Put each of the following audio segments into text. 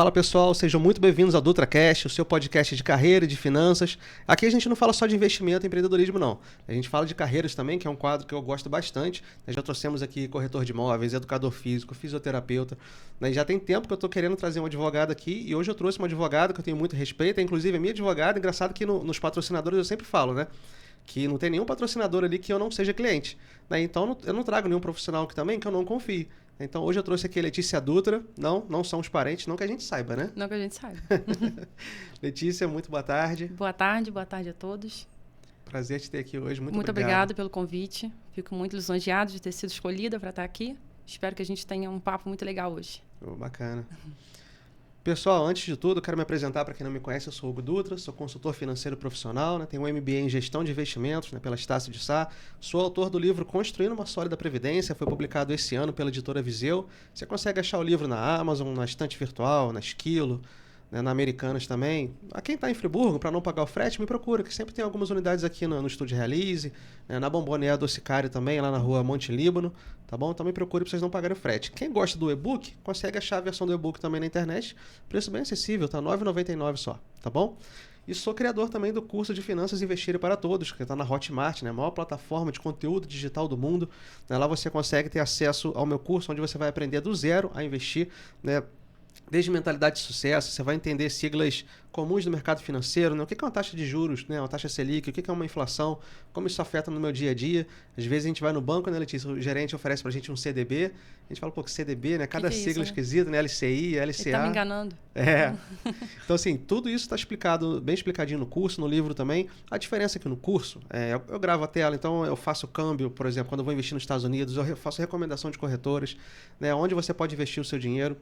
Fala pessoal, sejam muito bem-vindos ao DutraCast, o seu podcast de carreira e de finanças. Aqui a gente não fala só de investimento e empreendedorismo não, a gente fala de carreiras também, que é um quadro que eu gosto bastante. Nós já trouxemos aqui corretor de imóveis, educador físico, fisioterapeuta. Já tem tempo que eu estou querendo trazer um advogado aqui e hoje eu trouxe uma advogada que eu tenho muito respeito, inclusive a minha advogada. Engraçado que nos patrocinadores eu sempre falo, né? Que não tem nenhum patrocinador ali que eu não seja cliente. Então eu não trago nenhum profissional aqui também que eu não confie. Então hoje eu trouxe aqui a Letícia Dutra. Não são os parentes, não que a gente saiba, né? Não que a gente saiba. Letícia, muito boa tarde. Boa tarde a todos. Prazer te ter aqui hoje, muito obrigado. Muito obrigada pelo convite. Fico muito lisonjeado de ter sido escolhida para estar aqui. Espero que a gente tenha um papo muito legal hoje. Bacana. Pessoal, antes de tudo, quero me apresentar para quem não me conhece. Eu sou Hugo Dutra, sou consultor financeiro profissional, tenho um MBA em gestão de investimentos pela Estácio de Sá. Sou autor do livro Construindo uma Sólida Previdência, foi publicado esse ano pela editora Viseu. Você consegue achar o livro na Amazon, na Estante Virtual, na Esquilo, na Americanas também. A quem está em Friburgo, para não pagar o frete, me procura, que sempre tem algumas unidades aqui no Estúdio Realize, na Bombonier Docicário também, lá na rua Monte Líbano, tá bom? Então me procure para vocês não pagarem o frete. Quem gosta do e-book, consegue achar a versão do e-book também na internet, preço bem acessível, tá R$ 9,99 só, tá bom? E sou criador também do curso de Finanças Investir para Todos, que está na Hotmart, a maior plataforma de conteúdo digital do mundo. Lá você consegue ter acesso ao meu curso, onde você vai aprender do zero a investir, desde mentalidade de sucesso. Você vai entender siglas comuns do mercado financeiro, o que é uma taxa de juros, uma taxa Selic, o que é uma inflação, como isso afeta no meu dia a dia. Às vezes a gente vai no banco, Letícia, o gerente oferece pra gente um CDB, a gente fala, pô, que CDB, cada sigla esquisita, LCI, LCA. Ele tá me enganando. Então, assim, tudo isso está explicado, bem explicadinho no curso, no livro também. A diferença é que no curso, eu gravo a tela, então eu faço câmbio, por exemplo, quando eu vou investir nos Estados Unidos, eu faço recomendação de corretoras, onde você pode investir o seu dinheiro.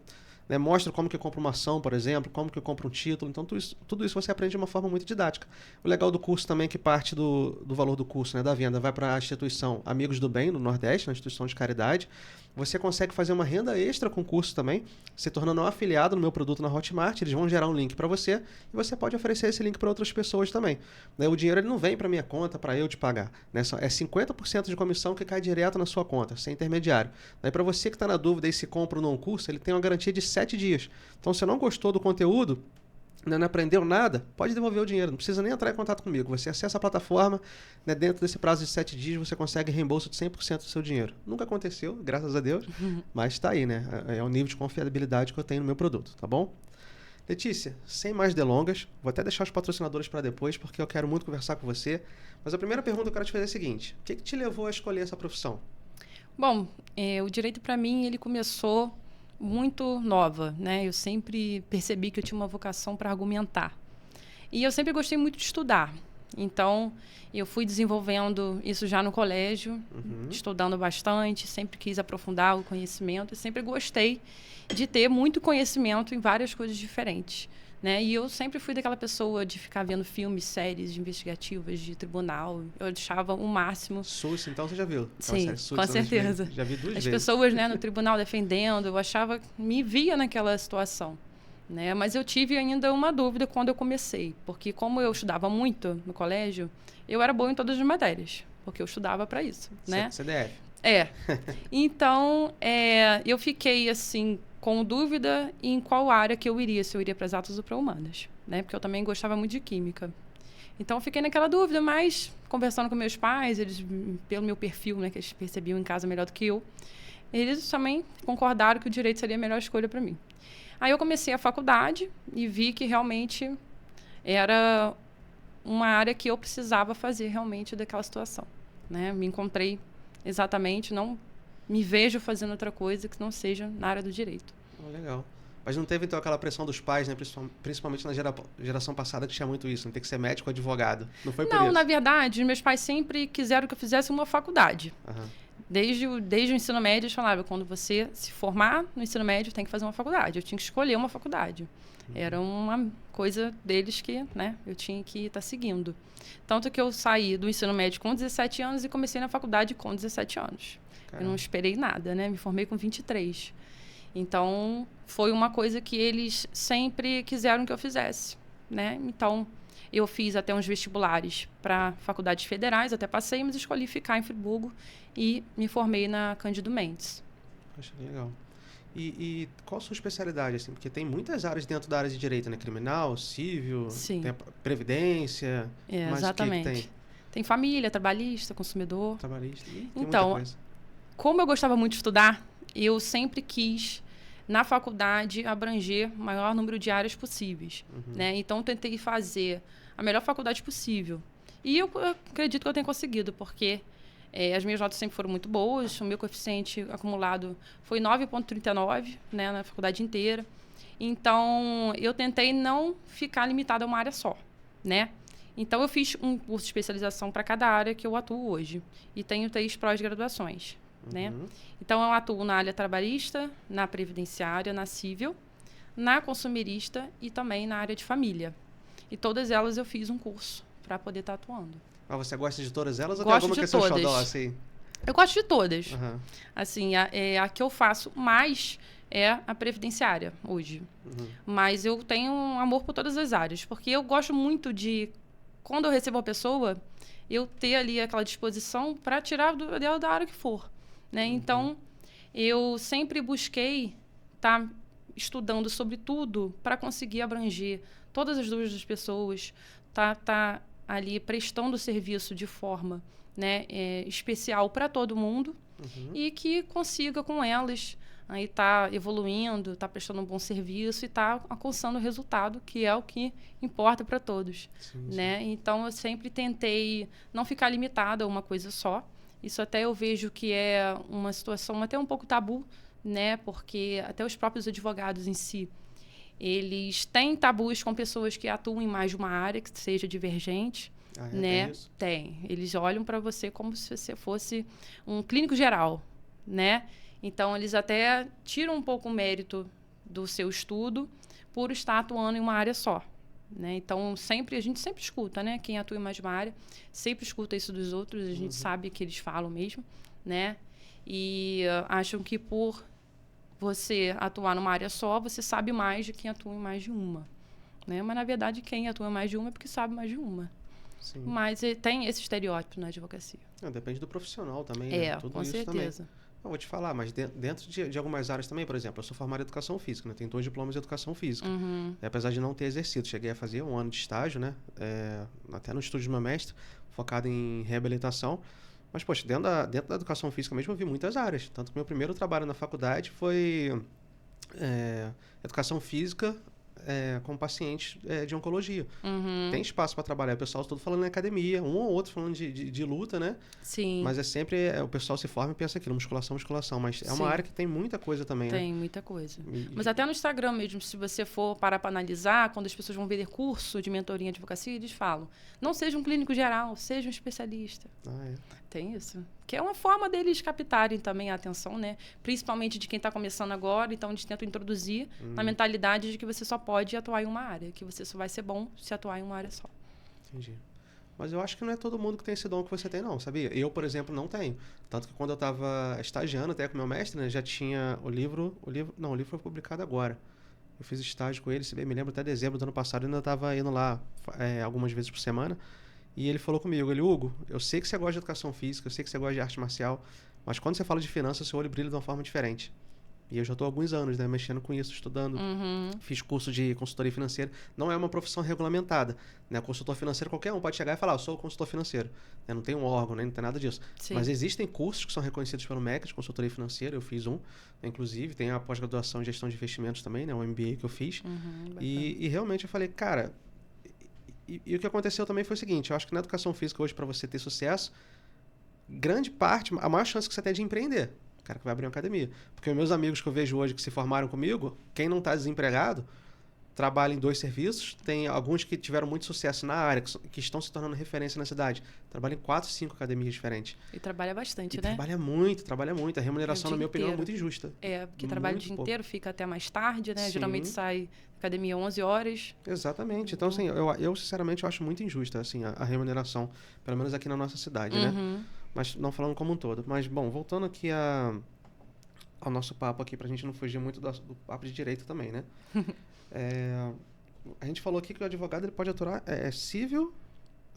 Mostra como que eu compro uma ação, por exemplo, como que eu compro um título. Então, tudo isso você aprende de uma forma muito didática. O legal do curso também é que parte do valor do curso, da venda, vai para a instituição Amigos do Bem, no Nordeste, uma instituição de caridade. Você consegue fazer uma renda extra com o curso também, se tornando um afiliado no meu produto na Hotmart. Eles vão gerar um link para você e você pode oferecer esse link para outras pessoas também. O dinheiro ele não vem para minha conta para eu te pagar. É 50% de comissão que cai direto na sua conta, sem intermediário. Para você que está na dúvida e se compra ou não o curso, ele tem uma garantia de 7 dias. Então, se você não gostou do conteúdo, não aprendeu nada, pode devolver o dinheiro, não precisa nem entrar em contato comigo. Você acessa a plataforma, dentro desse prazo de 7 dias você consegue reembolso de 100% do seu dinheiro. Nunca aconteceu, graças a Deus, mas está aí, é o nível de confiabilidade que eu tenho no meu produto, tá bom? Letícia, sem mais delongas, vou até deixar os patrocinadores para depois, porque eu quero muito conversar com você, mas a primeira pergunta que eu quero te fazer é a seguinte: o que te levou a escolher essa profissão? Bom, o direito para mim, ele começou muito nova, Eu sempre percebi que eu tinha uma vocação para argumentar. E eu sempre gostei muito de estudar. Então, eu fui desenvolvendo isso já no colégio, estudando bastante, sempre quis aprofundar o conhecimento e sempre gostei de ter muito conhecimento em várias coisas diferentes. E eu sempre fui daquela pessoa de ficar vendo filmes, séries investigativas de tribunal. Eu achava o máximo. Suits, então você já viu? Sim, com certeza. Já vi 2 vezes. As pessoas no tribunal defendendo, eu achava, me via naquela situação. Mas eu tive ainda uma dúvida quando eu comecei. Porque como eu estudava muito no colégio, eu era boa em todas as matérias. Porque eu estudava para isso. CDF. Então, eu fiquei assim com dúvida em qual área que eu iria, se eu iria para exatas ou para humanas, porque eu também gostava muito de química. Então, eu fiquei naquela dúvida, mas conversando com meus pais, eles, pelo meu perfil, que eles percebiam em casa melhor do que eu, eles também concordaram que o direito seria a melhor escolha para mim. Aí eu comecei a faculdade e vi que realmente era uma área que eu precisava fazer realmente daquela situação. Me encontrei exatamente, não me vejo fazendo outra coisa que não seja na área do direito. Legal. Mas não teve, então, aquela pressão dos pais, principalmente na geração passada, que tinha muito isso, não tem que ser médico ou advogado? Não foi por isso? Não, na verdade, meus pais sempre quiseram que eu fizesse uma faculdade. Desde o ensino médio, eles falavam, quando você se formar no ensino médio, tem que fazer uma faculdade. Eu tinha que escolher uma faculdade. Era uma coisa deles que eu tinha que estar seguindo. Tanto que eu saí do ensino médio com 17 anos e comecei na faculdade com 17 anos. Caramba. Eu não esperei nada, Me formei com 23. Então, foi uma coisa que eles sempre quiseram que eu fizesse, Então, eu fiz até uns vestibulares para faculdades federais, até passei, mas escolhi ficar em Friburgo e me formei na Cândido Mendes. Poxa, legal. E qual a sua especialidade, assim? Porque tem muitas áreas dentro da área de direito, né? Criminal, civil, Sim. tem a previdência, mas Exatamente. o que tem? Tem família, trabalhista, consumidor. Trabalhista, tem muita Então, coisa. como eu gostava muito de estudar, eu sempre quis, na faculdade, abranger o maior número de áreas possíveis. Né? Então, eu tentei fazer a melhor faculdade possível. E eu acredito que eu tenho conseguido, porque as minhas notas sempre foram muito boas, o meu coeficiente acumulado foi 9,39, né, na faculdade inteira. Então, eu tentei não ficar limitada a uma área só, né? Então, eu fiz um curso de especialização para cada área que eu atuo hoje. E tenho 3 pós-graduações, né? Então, eu atuo na área trabalhista, na previdenciária, na civil, na consumerista e também na área de família. E todas elas eu fiz um curso para poder estar atuando. Mas você gosta de todas elas ou Gosto tem alguma de que é seu todas. xodó, assim? Eu gosto de todas. Uhum. Assim, a que eu faço mais é a previdenciária hoje. Mas eu tenho um amor por todas as áreas, porque eu gosto muito de, quando eu recebo uma pessoa, eu ter ali aquela disposição para tirar dela da área que for. Né? Então, eu sempre busquei estar estudando sobre tudo para conseguir abranger todas as dúvidas das pessoas, tá ali prestando serviço de forma, né, especial para todo mundo e que consiga com elas aí tá evoluindo, tá prestando um bom serviço e tá alcançando o resultado, que é o que importa para todos, né? Então eu sempre tentei não ficar limitada a uma coisa só. Isso até eu vejo que é uma situação até um pouco tabu, né? Porque até os próprios advogados em si, eles têm tabus com pessoas que atuam em mais de uma área, que seja divergente, né? Tem isso? Tem. Eles olham para você como se você fosse um clínico geral, né? Então, eles até tiram um pouco o mérito do seu estudo por estar atuando em uma área só. Né? Então, a gente sempre escuta, né? Quem atua em mais de uma área sempre escuta isso dos outros, a gente sabe que eles falam mesmo, né? E acham que por você atuar numa área só, você sabe mais de quem atua em mais de uma. Né? Mas, na verdade, quem atua em mais de uma é porque sabe mais de uma. Sim. Mas tem esse estereótipo na advocacia. Depende do profissional também, né? Tudo com isso certeza. Também. Eu vou te falar, mas dentro de algumas áreas também, por exemplo, eu sou formado em educação física, né? Tenho 2 diplomas de educação física. E, apesar de não ter exercido, cheguei a fazer 1 ano de estágio, né? Até no estúdio do meu mestre, focado em reabilitação. Mas, poxa, dentro da educação física mesmo eu vi muitas áreas. Tanto que meu primeiro trabalho na faculdade foi educação física com pacientes de oncologia. Tem espaço para trabalhar. O pessoal todo falando em academia, um ou outro falando de luta, né? Sim. Mas é sempre... o pessoal se forma e pensa aquilo, musculação. Mas é uma área que tem muita coisa também, Tem né? muita coisa. Mas até no Instagram mesmo, se você for parar para analisar, quando as pessoas vão ver curso de mentoria em advocacia, eles falam, não seja um clínico geral, seja um especialista. Tem isso. Que é uma forma deles captarem também a atenção, né? Principalmente de quem está começando agora, então eles tentam introduzir na mentalidade de que você só pode atuar em uma área, que você só vai ser bom se atuar em uma área só. Entendi. Mas eu acho que não é todo mundo que tem esse dom que você tem, não, sabia? Eu, por exemplo, não tenho. Tanto que quando eu estava estagiando até com meu mestre, né, já tinha o livro foi publicado agora. Eu fiz estágio com ele, se bem me lembro, até dezembro do ano passado, eu ainda estava indo lá algumas vezes por semana. E ele falou comigo, Hugo, eu sei que você gosta de educação física, eu sei que você gosta de arte marcial, mas quando você fala de finanças, seu olho brilha de uma forma diferente. E eu já estou há alguns anos, né, mexendo com isso, estudando. Fiz curso de consultoria financeira. Não é uma profissão regulamentada, né? Consultor financeiro, qualquer um pode chegar e falar, eu sou consultor financeiro. Não tem um órgão, né? Não tem nada disso. Sim. Mas existem cursos que são reconhecidos pelo MEC de consultoria financeira. Eu fiz um, inclusive. Tem a pós-graduação em gestão de investimentos também, né? O MBA que eu fiz. E realmente eu falei, cara... E o que aconteceu também foi o seguinte, eu acho que na educação física hoje, para você ter sucesso, grande parte, a maior chance que você tem é de empreender. O cara que vai abrir uma academia. Porque meus amigos que eu vejo hoje que se formaram comigo, quem não está desempregado, trabalha em 2 serviços. Tem alguns que tiveram muito sucesso na área, que estão se tornando referência na cidade. Trabalham em 4, 5 academias diferentes. E trabalha bastante, né? Trabalha muito. A remuneração, na minha opinião, é muito injusta. Porque trabalha o dia inteiro, fica até mais tarde, né? Sim. Geralmente sai da academia 11 horas. Exatamente. Então, assim, eu sinceramente, eu acho muito injusta, assim, a remuneração. Pelo menos aqui na nossa cidade, né? Mas não falando como um todo. Mas, bom, voltando aqui ao nosso papo aqui, pra gente não fugir muito do papo de direito também, né? A gente falou aqui que o advogado ele pode atuar civil,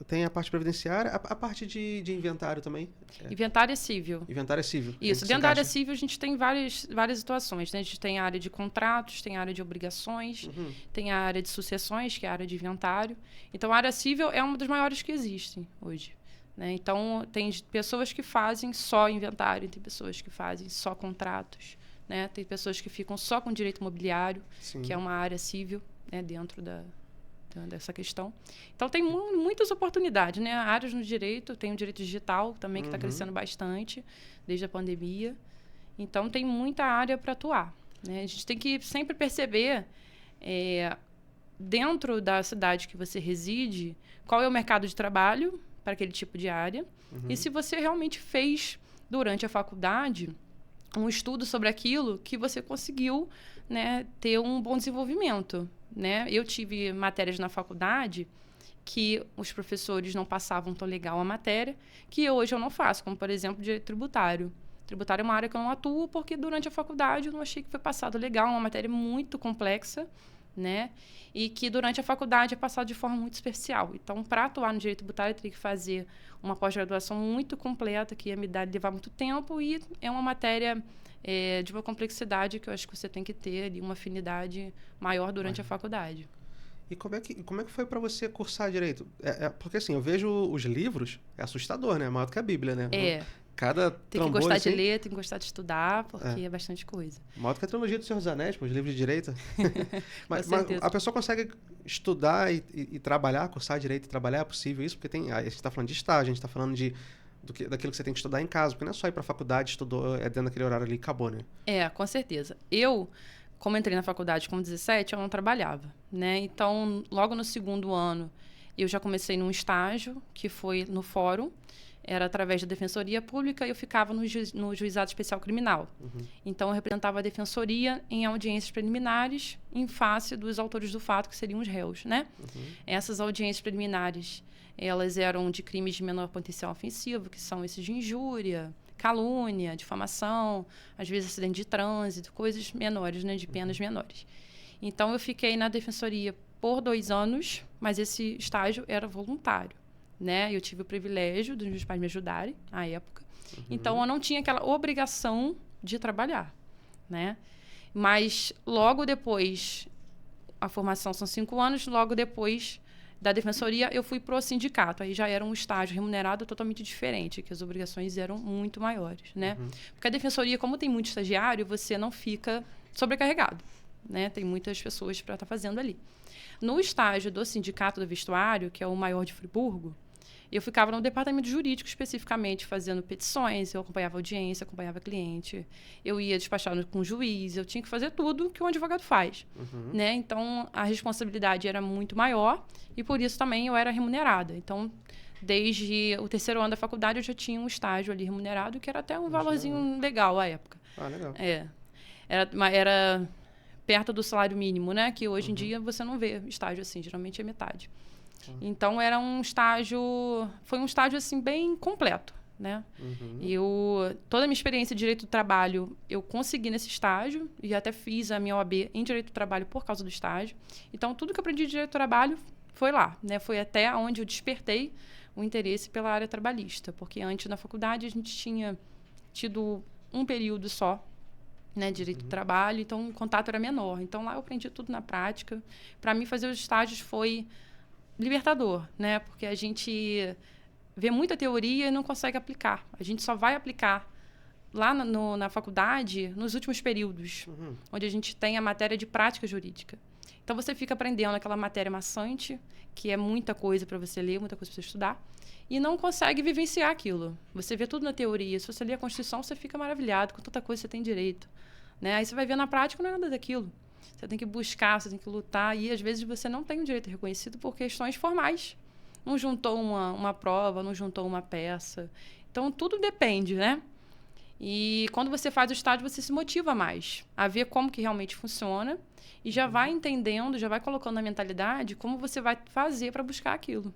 Tem a parte previdenciária, a parte de inventário também. Inventário é civil. Inventário é civil. Isso, dentro da área civil a gente tem várias situações, né? A gente tem a área de contratos, tem a área de obrigações, tem a área de sucessões, que é a área de inventário. Então, a área civil é uma das maiores que existem hoje, né? Então, tem pessoas que fazem só inventário, tem pessoas que fazem só contratos, né? Tem pessoas que ficam só com direito imobiliário, que é uma área civil, né? Dentro dessa questão. Então, tem muitas oportunidades, né? Áreas no direito, tem o direito digital também, que está crescendo bastante desde a pandemia. Então, tem muita área para atuar, né? A gente tem que sempre perceber, dentro da cidade que você reside, qual é o mercado de trabalho para aquele tipo de área. E se você realmente fez, durante a faculdade, um estudo sobre aquilo que você conseguiu, né, ter um bom desenvolvimento, né? Eu tive matérias na faculdade que os professores não passavam tão legal a matéria, que hoje eu não faço, como, por exemplo, direito tributário. Tributário é uma área que eu não atuo porque durante a faculdade eu não achei que foi passado legal, uma matéria muito complexa, né? E que durante a faculdade é passado de forma muito superficial. Então, para atuar no direito tributário, eu teria que fazer uma pós-graduação muito completa, que ia me levar muito tempo, e é uma matéria de uma complexidade que eu acho que você tem que ter ali uma afinidade maior durante a faculdade. E como é que foi para você cursar direito? Porque assim, eu vejo os livros, é assustador, né? Maior do que a Bíblia, né? Cada tem que gostar de ler, tem que gostar de estudar, porque é bastante coisa. Maior do que a trilogia do Senhor dos Anéis, os livros de direito. mas a pessoa consegue estudar e trabalhar, cursar direito e trabalhar, é possível isso? Porque a gente está falando de estágio, a gente está falando daquilo que você tem que estudar em casa, porque não é só ir para a faculdade, estudou, dentro daquele horário ali e acabou, né? Com certeza. Eu, como entrei na faculdade com 17, eu não trabalhava, né? Então, logo no segundo ano, eu já comecei num estágio, que foi no fórum, era através da Defensoria Pública, e eu ficava no Juizado Especial Criminal. Então, eu representava a Defensoria em audiências preliminares, em face dos autores do fato, que seriam os réus, né? Essas audiências preliminares, elas eram de crimes de menor potencial ofensivo, que são esses de injúria, calúnia, difamação, às vezes acidente de trânsito, coisas menores, né? De penas menores. Então, eu fiquei na Defensoria por 2 anos, mas esse estágio era voluntário, né? Eu tive o privilégio dos meus pais me ajudarem à época. Então, eu não tinha aquela obrigação de trabalhar, né? Mas, logo depois, a formação são 5 anos, logo depois da Defensoria, eu fui para o sindicato. Aí já era um estágio remunerado totalmente diferente, que as obrigações eram muito maiores, né? Porque a Defensoria, como tem muito estagiário, você não fica sobrecarregado, né? Tem muitas pessoas para estar fazendo ali. No estágio do Sindicato do Vestuário, que é o maior de Friburgo, eu ficava no departamento jurídico especificamente, fazendo petições, eu acompanhava audiência, acompanhava cliente, eu ia despachar com o juiz, eu tinha que fazer tudo que um advogado faz, né? Então, a responsabilidade era muito maior e, por isso, também eu era remunerada. Então, desde o 3º ano da faculdade, eu já tinha um estágio ali remunerado, que era até um valorzinho legal à época. Legal. Era perto do salário mínimo, né? Que hoje em dia você não vê estágio assim, geralmente é metade. Então, foi um estágio, assim, bem completo, né? Toda a minha experiência de direito do trabalho, eu consegui nesse estágio, e até fiz a minha OAB em direito do trabalho por causa do estágio. Então, tudo que eu aprendi de direito do trabalho foi lá, né? Foi até onde eu despertei o interesse pela área trabalhista, porque antes, na faculdade, a gente tinha tido um período só, né, direito do trabalho, então o contato era menor. Então, lá eu aprendi tudo na prática. Para mim, fazer os estágios foi libertador, né? Porque a gente vê muita teoria e não consegue aplicar. A gente só vai aplicar lá na faculdade nos últimos períodos, onde a gente tem a matéria de prática jurídica. Então, você fica aprendendo aquela matéria maçante, que é muita coisa para você ler, muita coisa para você estudar, e não consegue vivenciar aquilo. Você vê tudo na teoria. Se você ler a Constituição, você fica maravilhado com tanta coisa que você tem direito, né? Aí você vai ver na prática, não é nada daquilo. Você tem que buscar, você tem que lutar, e às vezes você não tem o direito reconhecido por questões formais. Não juntou uma prova, não juntou uma peça. Então, tudo depende, né? E quando você faz o estágio, você se motiva mais a ver como que realmente funciona e já vai entendendo, já vai colocando na mentalidade como você vai fazer para buscar aquilo.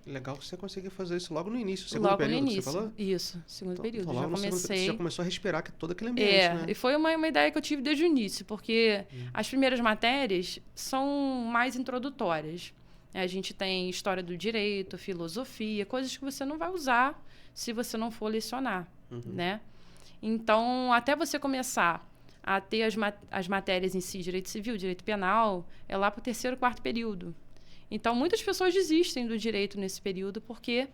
Legal que você conseguiu fazer isso logo no início, segundo período, no início, que você falou? Isso, segundo período. Então, já comecei. Você já começou a respirar todo aquele ambiente, né? E foi uma ideia que eu tive desde o início, porque as primeiras matérias são mais introdutórias. A gente tem história do direito, filosofia, coisas que você não vai usar se você não for lecionar, né? Então, até você começar a ter as matérias em si, direito civil, direito penal, é lá para o 3º, 4º período. Então, muitas pessoas desistem do direito nesse período porque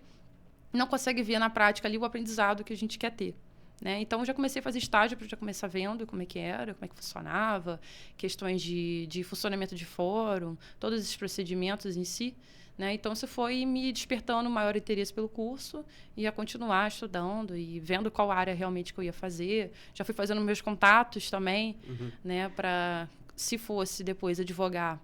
não conseguem ver na prática ali o aprendizado que a gente quer ter. Né? Então, eu já comecei a fazer estágio para já começar vendo como é que era, como é que funcionava, questões de funcionamento de fórum, todos esses procedimentos em si. Né? Então, isso foi me despertando maior interesse pelo curso e a continuar estudando e vendo qual área realmente que eu ia fazer. Já fui fazendo meus contatos também, né? Para, se fosse depois advogar,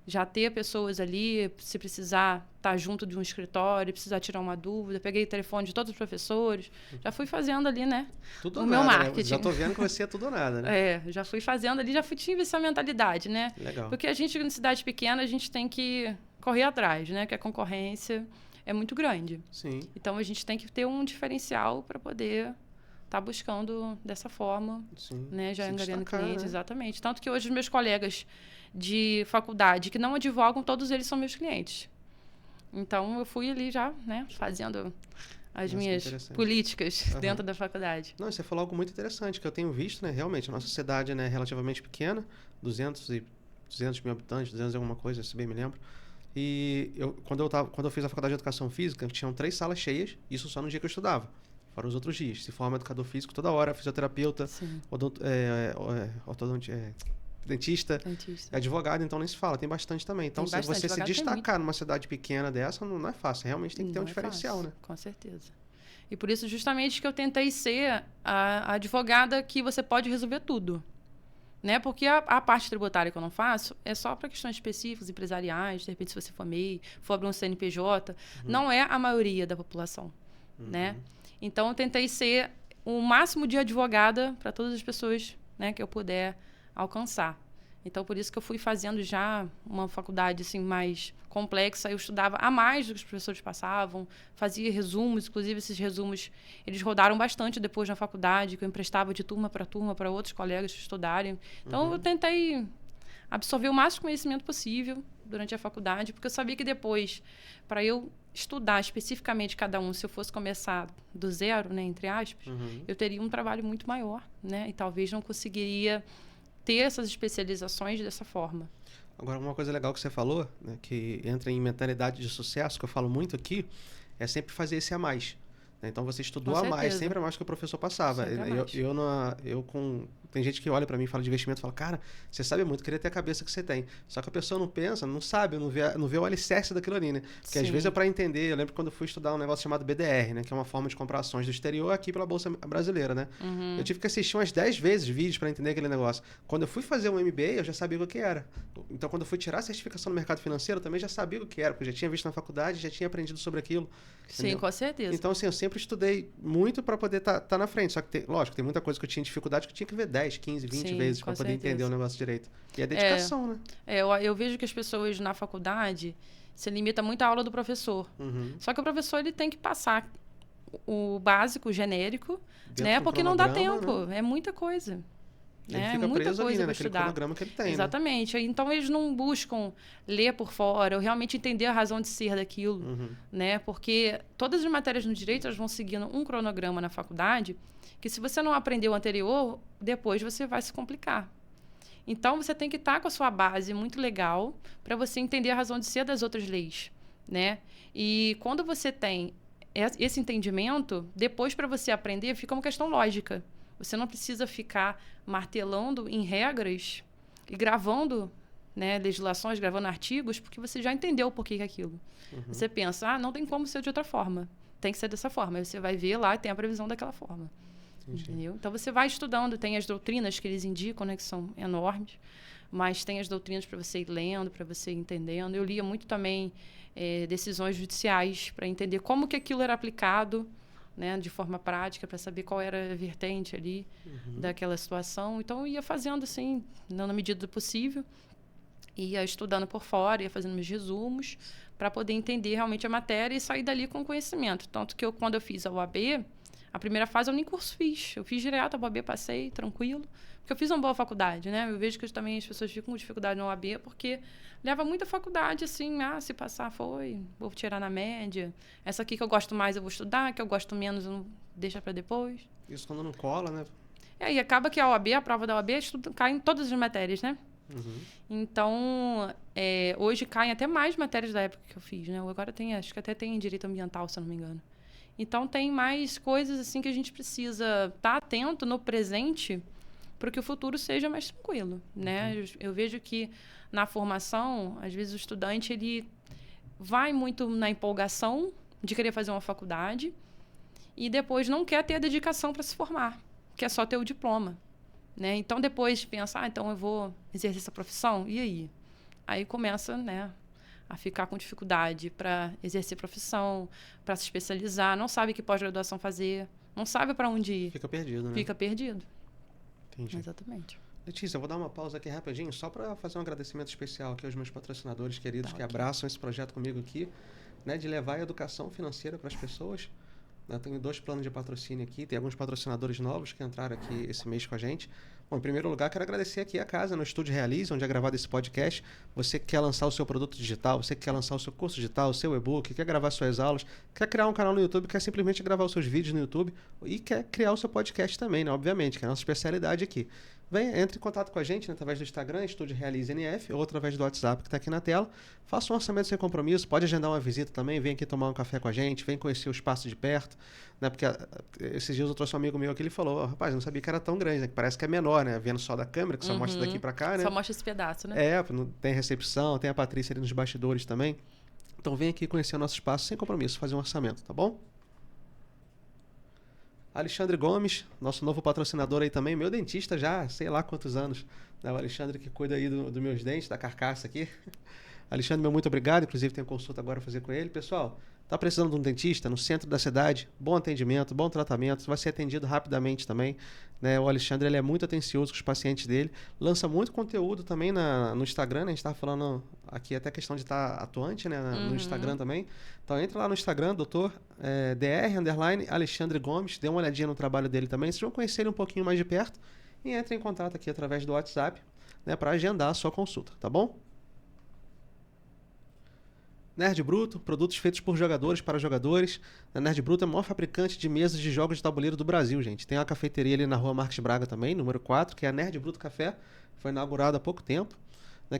já ter pessoas ali, se precisar estar junto de um escritório, precisar tirar uma dúvida. Peguei o telefone de todos os professores. Já fui fazendo ali, né? Tudo o nada, meu marketing. Né? Já tô vendo que você é tudo ou nada, né? Já fui fazendo ali, tive essa mentalidade, né? Legal. Porque a gente, em cidade pequena, a gente tem que correr atrás, né? Que a concorrência é muito grande. Sim. Então, a gente tem que ter um diferencial para poder estar buscando dessa forma, né? Já angariando clientes, exatamente. Tanto que hoje os meus colegas de faculdade que não advogam, todos eles são meus clientes. Então, eu fui ali já, né? Fazendo as minhas políticas dentro da faculdade. Não, você falou algo muito interessante, que eu tenho visto, né? Realmente, a nossa cidade, né, é relativamente pequena, 200 mil habitantes, 200 e alguma coisa, se bem me lembro. E quando eu fiz a faculdade de Educação Física, tinham 3 salas cheias, isso só no dia que eu estudava. Fora os outros dias. Se forma educador físico toda hora, fisioterapeuta, dentista, advogado, então nem se fala, tem bastante também. Então, se você se destacar numa cidade pequena dessa, não é fácil. Realmente tem que ter um diferencial, né? Com certeza. E por isso, justamente, que eu tentei ser a advogada que você pode resolver tudo. Né? Porque a parte tributária que eu não faço é só para questões específicas, empresariais, de repente, se você for MEI, for abrir um CNPJ, não é a maioria da população. Né? Então, eu tentei ser o máximo de advogada para todas as pessoas, né, que eu puder alcançar. Então, por isso que eu fui fazendo já uma faculdade assim, mais complexa. Eu estudava a mais do que os professores passavam, fazia resumos. Inclusive, esses resumos, eles rodaram bastante depois na faculdade, que eu emprestava de turma para outros colegas estudarem. Então, eu tentei absorver o máximo conhecimento possível durante a faculdade, porque eu sabia que depois, para eu estudar especificamente cada um, se eu fosse começar do zero, né, entre aspas, eu teria um trabalho muito maior, né, e talvez não conseguiria ter essas especializações dessa forma. Agora, uma coisa legal que você falou, né, que entra em mentalidade de sucesso, que eu falo muito aqui, é sempre fazer esse a mais. Né? Então, você estudou a mais, sempre a mais que o professor passava. Tem gente que olha para mim e fala de investimento e fala, cara, você sabe muito, queria ter a cabeça que você tem. Só que a pessoa não pensa, não sabe, não vê o alicerce daquilo ali, né? Porque às vezes é para entender. Eu lembro quando eu fui estudar um negócio chamado BDR, né? Que é uma forma de comprar ações do exterior aqui pela Bolsa Brasileira, né? Eu tive que assistir umas 10 vezes vídeos para entender aquele negócio. Quando eu fui fazer um MBA, eu já sabia o que era. Então, quando eu fui tirar a certificação no mercado financeiro, eu também já sabia o que era, porque eu já tinha visto na faculdade, já tinha aprendido sobre aquilo. Sim, entendeu? Com certeza. Então, assim, eu sempre estudei muito para poder tá na frente. Só que, lógico, tem muita coisa que eu tinha dificuldade que eu tinha que ver 10, 15, 20 vezes para poder entender o negócio direito. E é dedicação, né? Eu vejo que as pessoas na faculdade se limitam muito à aula do professor. Só que o professor ele tem que passar o básico, o genérico, né? Porque não dá tempo. Né? É muita coisa. Ele fica muita preso coisa ali, né, naquele cronograma que ele tem. Exatamente. Né? Então, eles não buscam ler por fora ou realmente entender a razão de ser daquilo. Né? Porque todas as matérias no direito elas vão seguindo um cronograma na faculdade que, se você não aprendeu o anterior, depois você vai se complicar. Então, você tem que estar com a sua base muito legal para você entender a razão de ser das outras leis. Né? E quando você tem esse entendimento, depois, para você aprender, fica uma questão lógica. Você não precisa ficar martelando em regras e gravando, né, legislações, gravando artigos, porque você já entendeu o porquê que é aquilo. Você pensa, não tem como ser de outra forma. Tem que ser dessa forma. Aí você vai ver lá e tem a previsão daquela forma. Entendeu? Então, você vai estudando. Tem as doutrinas que eles indicam, né, que são enormes. Mas tem as doutrinas para você ir lendo, para você ir entendendo. Eu lia muito também decisões judiciais para entender como que aquilo era aplicado, né, de forma prática, para saber qual era a vertente ali daquela situação. Então, eu ia fazendo assim, na medida do possível, ia estudando por fora, ia fazendo meus resumos, para poder entender realmente a matéria e sair dali com conhecimento. Tanto que quando eu fiz a UAB, A primeira fase eu nem curso fiz. Eu fiz direto, a OAB passei, tranquilo. Porque eu fiz uma boa faculdade, né? Eu vejo que também as pessoas ficam com dificuldade na OAB porque leva muita faculdade, assim, se passar foi, vou tirar na média. Essa aqui que eu gosto mais eu vou estudar, que eu gosto menos eu não deixa para depois. Isso quando não cola, né? E acaba que a OAB, a prova da OAB, cai em todas as matérias, né? Uhum. Então, hoje caem até mais matérias da época que eu fiz, né? Agora acho que até tem direito ambiental, se eu não me engano. Então, tem mais coisas assim que a gente precisa estar atento no presente para que o futuro seja mais tranquilo, né? Uhum. Eu vejo que na formação, às vezes o estudante ele vai muito na empolgação de querer fazer uma faculdade e depois não quer ter a dedicação para se formar, quer só ter o diploma. Né? Então, depois pensa, então eu vou exercer essa profissão, e aí? Aí começa, né, a ficar com dificuldade para exercer profissão, para se especializar, não sabe que pós-graduação fazer, não sabe para onde ir. Fica perdido, né? Fica perdido. Entendi. Exatamente. Letícia, eu vou dar uma pausa aqui rapidinho, só para fazer um agradecimento especial aqui aos meus patrocinadores queridos que abraçam esse projeto comigo aqui, né, de levar a educação financeira para as pessoas. Eu tenho 2 planos de patrocínio aqui, tem alguns patrocinadores novos que entraram aqui esse mês com a gente. Bom, em primeiro lugar, quero agradecer aqui a casa, no Estúdio Realize, onde é gravado esse podcast. Você que quer lançar o seu produto digital, você que quer lançar o seu curso digital, o seu e-book, quer gravar suas aulas, quer criar um canal no YouTube, quer simplesmente gravar os seus vídeos no YouTube e quer criar o seu podcast também, né? Obviamente, que é a nossa especialidade aqui. Entre em contato com a gente, né, através do Instagram, Estúdio Realize NF, ou através do WhatsApp que está aqui na tela. Faça um orçamento sem compromisso, pode agendar uma visita também, vem aqui tomar um café com a gente, vem conhecer o espaço de perto, né? Porque esses dias eu trouxe um amigo meu aqui, ele falou, rapaz, não sabia que era tão grande, né? Que parece que é menor, né? Vendo só da câmera, que só mostra daqui para cá, né? Só mostra esse pedaço, né? Não tem recepção, tem a Patrícia ali nos bastidores também. Então vem aqui conhecer o nosso espaço sem compromisso, fazer um orçamento, tá bom? Alexandre Gomes, nosso novo patrocinador aí também, meu dentista já, sei lá quantos anos, né? O Alexandre que cuida aí dos meus dentes, da carcaça aqui. Alexandre, meu muito obrigado, inclusive tenho consulta agora a fazer com ele. Pessoal, tá precisando de um dentista no centro da cidade, bom atendimento, bom tratamento, vai ser atendido rapidamente também, né? O Alexandre, ele é muito atencioso com os pacientes dele, lança muito conteúdo também no Instagram, né? A gente estava falando aqui até a questão de estar atuante, né? No Instagram também. Então entra lá no Instagram, doutor Dr_Alexandre Gomes, dê uma olhadinha no trabalho dele também, vocês vão conhecer ele um pouquinho mais de perto e entre em contato aqui através do WhatsApp, né? Para agendar a sua consulta, tá bom? Nerd Bruto, produtos feitos por jogadores para jogadores. A Nerd Bruto é o maior fabricante de mesas de jogos de tabuleiro do Brasil, gente. Tem uma cafeteria ali na rua Marques Braga também, número 4, que é a Nerd Bruto Café. Foi inaugurada há pouco tempo.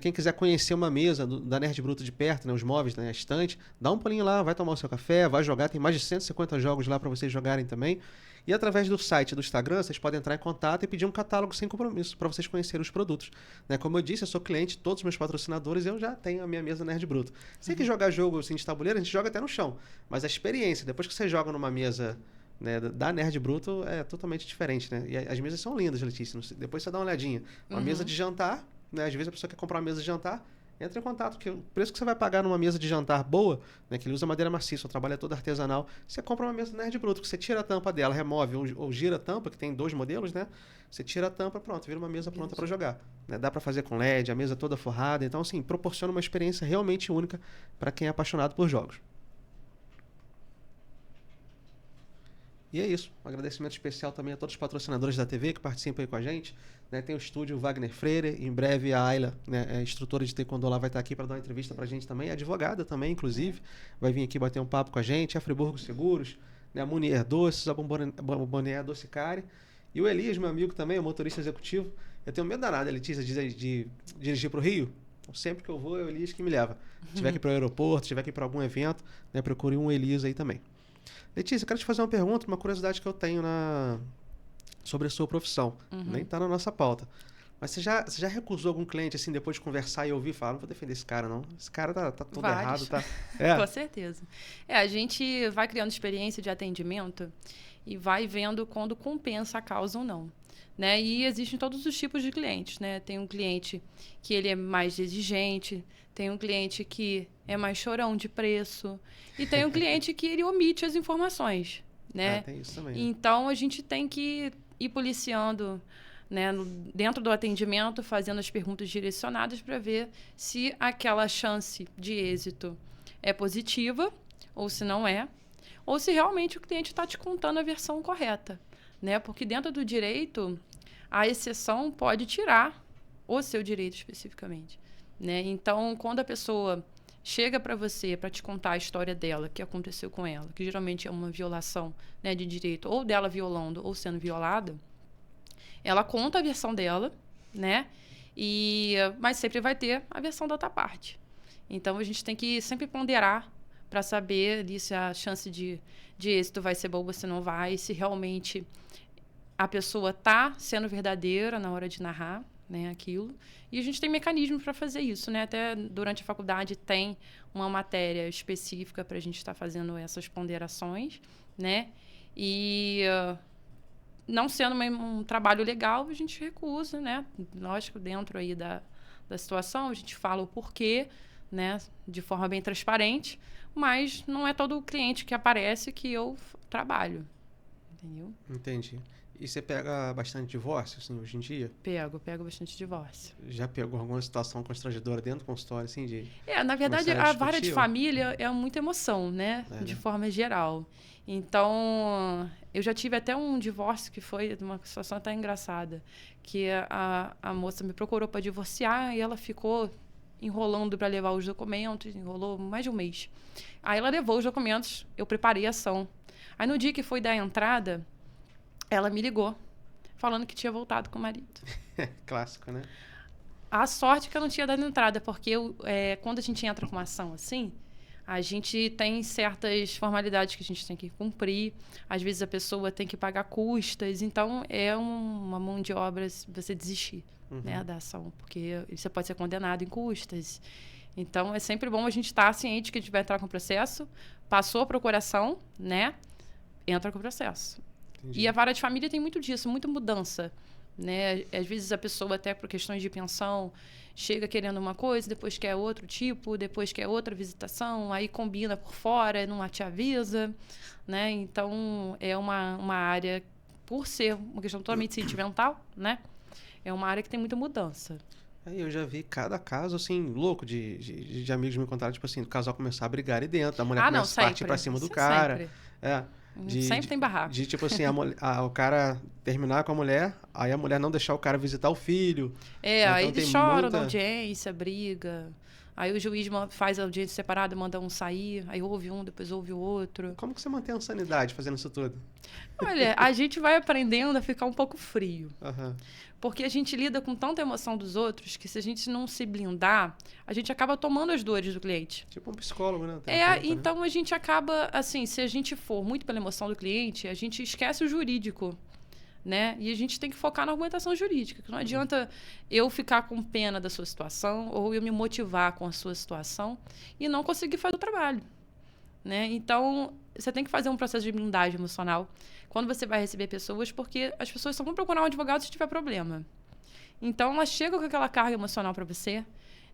Quem quiser conhecer uma mesa da Nerd Bruto de perto, né, os móveis, né, a estante, dá um pulinho lá, vai tomar o seu café, vai jogar. Tem mais de 150 jogos lá para vocês jogarem também. E através do site do Instagram, vocês podem entrar em contato e pedir um catálogo sem compromisso para vocês conhecerem os produtos. Né? Como eu disse, eu sou cliente de todos os meus patrocinadores e eu já tenho a minha mesa Nerd Bruto. Você que jogar jogo assim, de tabuleiro, a gente joga até no chão. Mas a experiência, depois que você joga numa mesa, né, da Nerd Bruto, é totalmente diferente. Né? E as mesas são lindas, Letícia. Depois você dá uma olhadinha. Uma mesa de jantar, né? Às vezes a pessoa quer comprar uma mesa de jantar, entra em contato, porque o preço que você vai pagar numa mesa de jantar boa, né, que ele usa madeira maciça, o trabalho é todo artesanal, você compra uma mesa Nerd Bruto, que você tira a tampa dela, remove ou gira a tampa, que tem 2 modelos, né? Você tira a tampa, pronto, vira uma mesa pronta para jogar. Né? Dá para fazer com LED, a mesa toda forrada, então assim, proporciona uma experiência realmente única para quem é apaixonado por jogos. E é isso. Um agradecimento especial também a todos os patrocinadores da TV que participam aí com a gente. Né? Tem o estúdio Wagner Freire. Em breve a Ayla, né, instrutora de taekwondo lá, vai estar aqui para dar uma entrevista para a gente também. Advogada também, inclusive. Vai vir aqui bater um papo com a gente. A Friburgo Seguros, né? A Munier Doces, a Bombonier Docicari. E o Elias, meu amigo também, o motorista executivo. Eu tenho medo danado, Letícia, de dirigir para o Rio. Então, sempre que eu vou, é o Elias que me leva. Se tiver que ir para o aeroporto, se tiver que ir para algum evento, né, procure um Elias aí também. Letícia, eu quero te fazer uma pergunta, uma curiosidade que eu tenho sobre a sua profissão. Nem está na nossa pauta. Mas você já recusou algum cliente, assim, depois de conversar e ouvir falar, não vou defender esse cara, não. Esse cara tá todo errado, tá? Com certeza. A gente vai criando experiência de atendimento e vai vendo quando compensa a causa ou não. Né? E existem todos os tipos de clientes, né? Tem um cliente que ele é mais exigente, tem um cliente que é mais chorão de preço e tem um cliente que ele omite as informações, né? Tem isso também. Então, a gente tem que ir policiando, né, dentro do atendimento, fazendo as perguntas direcionadas para ver se aquela chance de êxito é positiva ou se não é. ou se realmente o cliente está te contando a versão correta, né? Porque dentro do direito, a exceção pode tirar o seu direito especificamente, né? Então, quando a pessoa chega para você para te contar a história dela, que aconteceu com ela, que geralmente é uma violação, né, de direito, ou dela violando ou sendo violada, ela conta a versão dela, né? Mas sempre vai ter a versão da outra parte. Então, a gente tem que sempre ponderar para saber ali, se a chance de êxito vai ser boa ou se não vai, se realmente a pessoa está sendo verdadeira na hora de narrar, né, aquilo. E a gente tem mecanismos para fazer isso, né? Até durante a faculdade tem uma matéria específica para a gente estar fazendo essas ponderações, né? Não sendo um trabalho legal, a gente recusa, né? Lógico, dentro aí da situação, a gente fala o porquê, né? De forma bem transparente, mas não é todo cliente que aparece que eu trabalho, entendeu? Entendi. E você pega bastante divórcio, assim, hoje em dia? Pego bastante divórcio. Já pegou alguma situação constrangedora dentro do consultório, assim, de... Na verdade, a vara de família é muita emoção, né? De forma geral. Então, eu já tive até um divórcio que foi uma situação até engraçada, que a moça me procurou para divorciar e ela ficou enrolando para levar os documentos, enrolou mais de um mês. Aí ela levou os documentos, eu preparei a ação. Aí no dia que foi dar a entrada, ela me ligou, falando que tinha voltado com o marido. Clássico, né? A sorte que eu não tinha dado entrada, porque quando a gente entra com uma ação assim, a gente tem certas formalidades que a gente tem que cumprir. Às vezes a pessoa tem que pagar custas. Então, é uma mão de obra você desistir, né, da ação. Porque você pode ser condenado em custas. Então, é sempre bom a gente estar ciente que a gente vai entrar com o processo. Passou a procuração, né? Entra com o processo. Entendi. E a vara de família tem muito disso, muita mudança, né? Às vezes a pessoa, até por questões de pensão, chega querendo uma coisa, depois quer outro tipo, depois quer outra visitação, aí combina por fora, não te avisa, né? Então, é uma área, por ser uma questão totalmente sentimental, né? É uma área que tem muita mudança. Aí eu já vi cada caso, assim, louco de amigos me contaram, tipo assim, do casal começar a brigar ali dentro, a mulher começa a partir pra cima do cara. Sempre. Sempre tem barraco. De tipo assim, o cara terminar com a mulher, aí a mulher não deixar o cara visitar o filho. Então aí eles choram na audiência, briga. Aí o juiz faz a audiência separada, manda um sair, aí ouve um, depois ouve o outro. Como que você mantém a sanidade fazendo isso tudo? Olha, a gente vai aprendendo a ficar um pouco frio. Uhum. Porque a gente lida com tanta emoção dos outros que se a gente não se blindar, a gente acaba tomando as dores do cliente. Tipo um psicólogo, né? Então a gente acaba, assim, se a gente for muito pela emoção do cliente, a gente esquece o jurídico, né? E a gente tem que focar na argumentação jurídica. Que não adianta eu ficar com pena da sua situação ou eu me motivar com a sua situação e não conseguir fazer o trabalho, né? Então, você tem que fazer um processo de blindagem emocional quando você vai receber pessoas, porque as pessoas só vão procurar um advogado se tiver problema. Então, elas chegam com aquela carga emocional para você,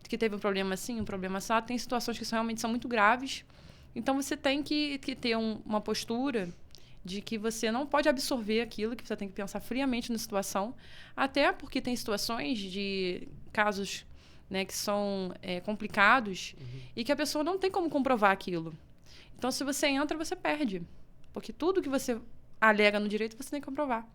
que teve um problema assim, um problema assim. Tem situações que realmente são muito graves. Então, você tem que ter uma postura de que você não pode absorver aquilo, que você tem que pensar friamente na situação, até porque tem situações de casos, né, que são complicados e que a pessoa não tem como comprovar aquilo. Então, se você entra, você perde. Porque tudo que você alega no direito, você tem que comprovar.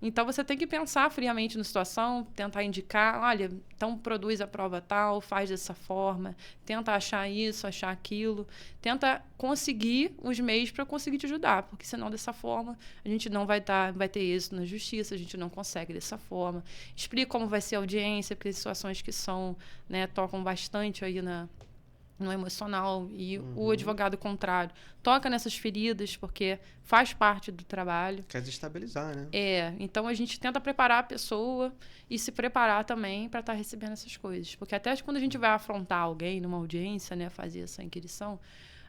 Então, você tem que pensar friamente na situação, tentar indicar, olha, então produz a prova tal, faz dessa forma, tenta achar isso, achar aquilo, tenta conseguir os meios para conseguir te ajudar, porque senão dessa forma a gente não vai ter êxito na justiça, a gente não consegue dessa forma. Explica como vai ser a audiência, porque tem situações que tocam bastante aí no emocional, e o advogado contrário toca nessas feridas porque faz parte do trabalho. Quer desestabilizar, né? Então a gente tenta preparar a pessoa e se preparar também para estar recebendo essas coisas, porque até quando a gente vai afrontar alguém numa audiência, né, fazer essa inquirição,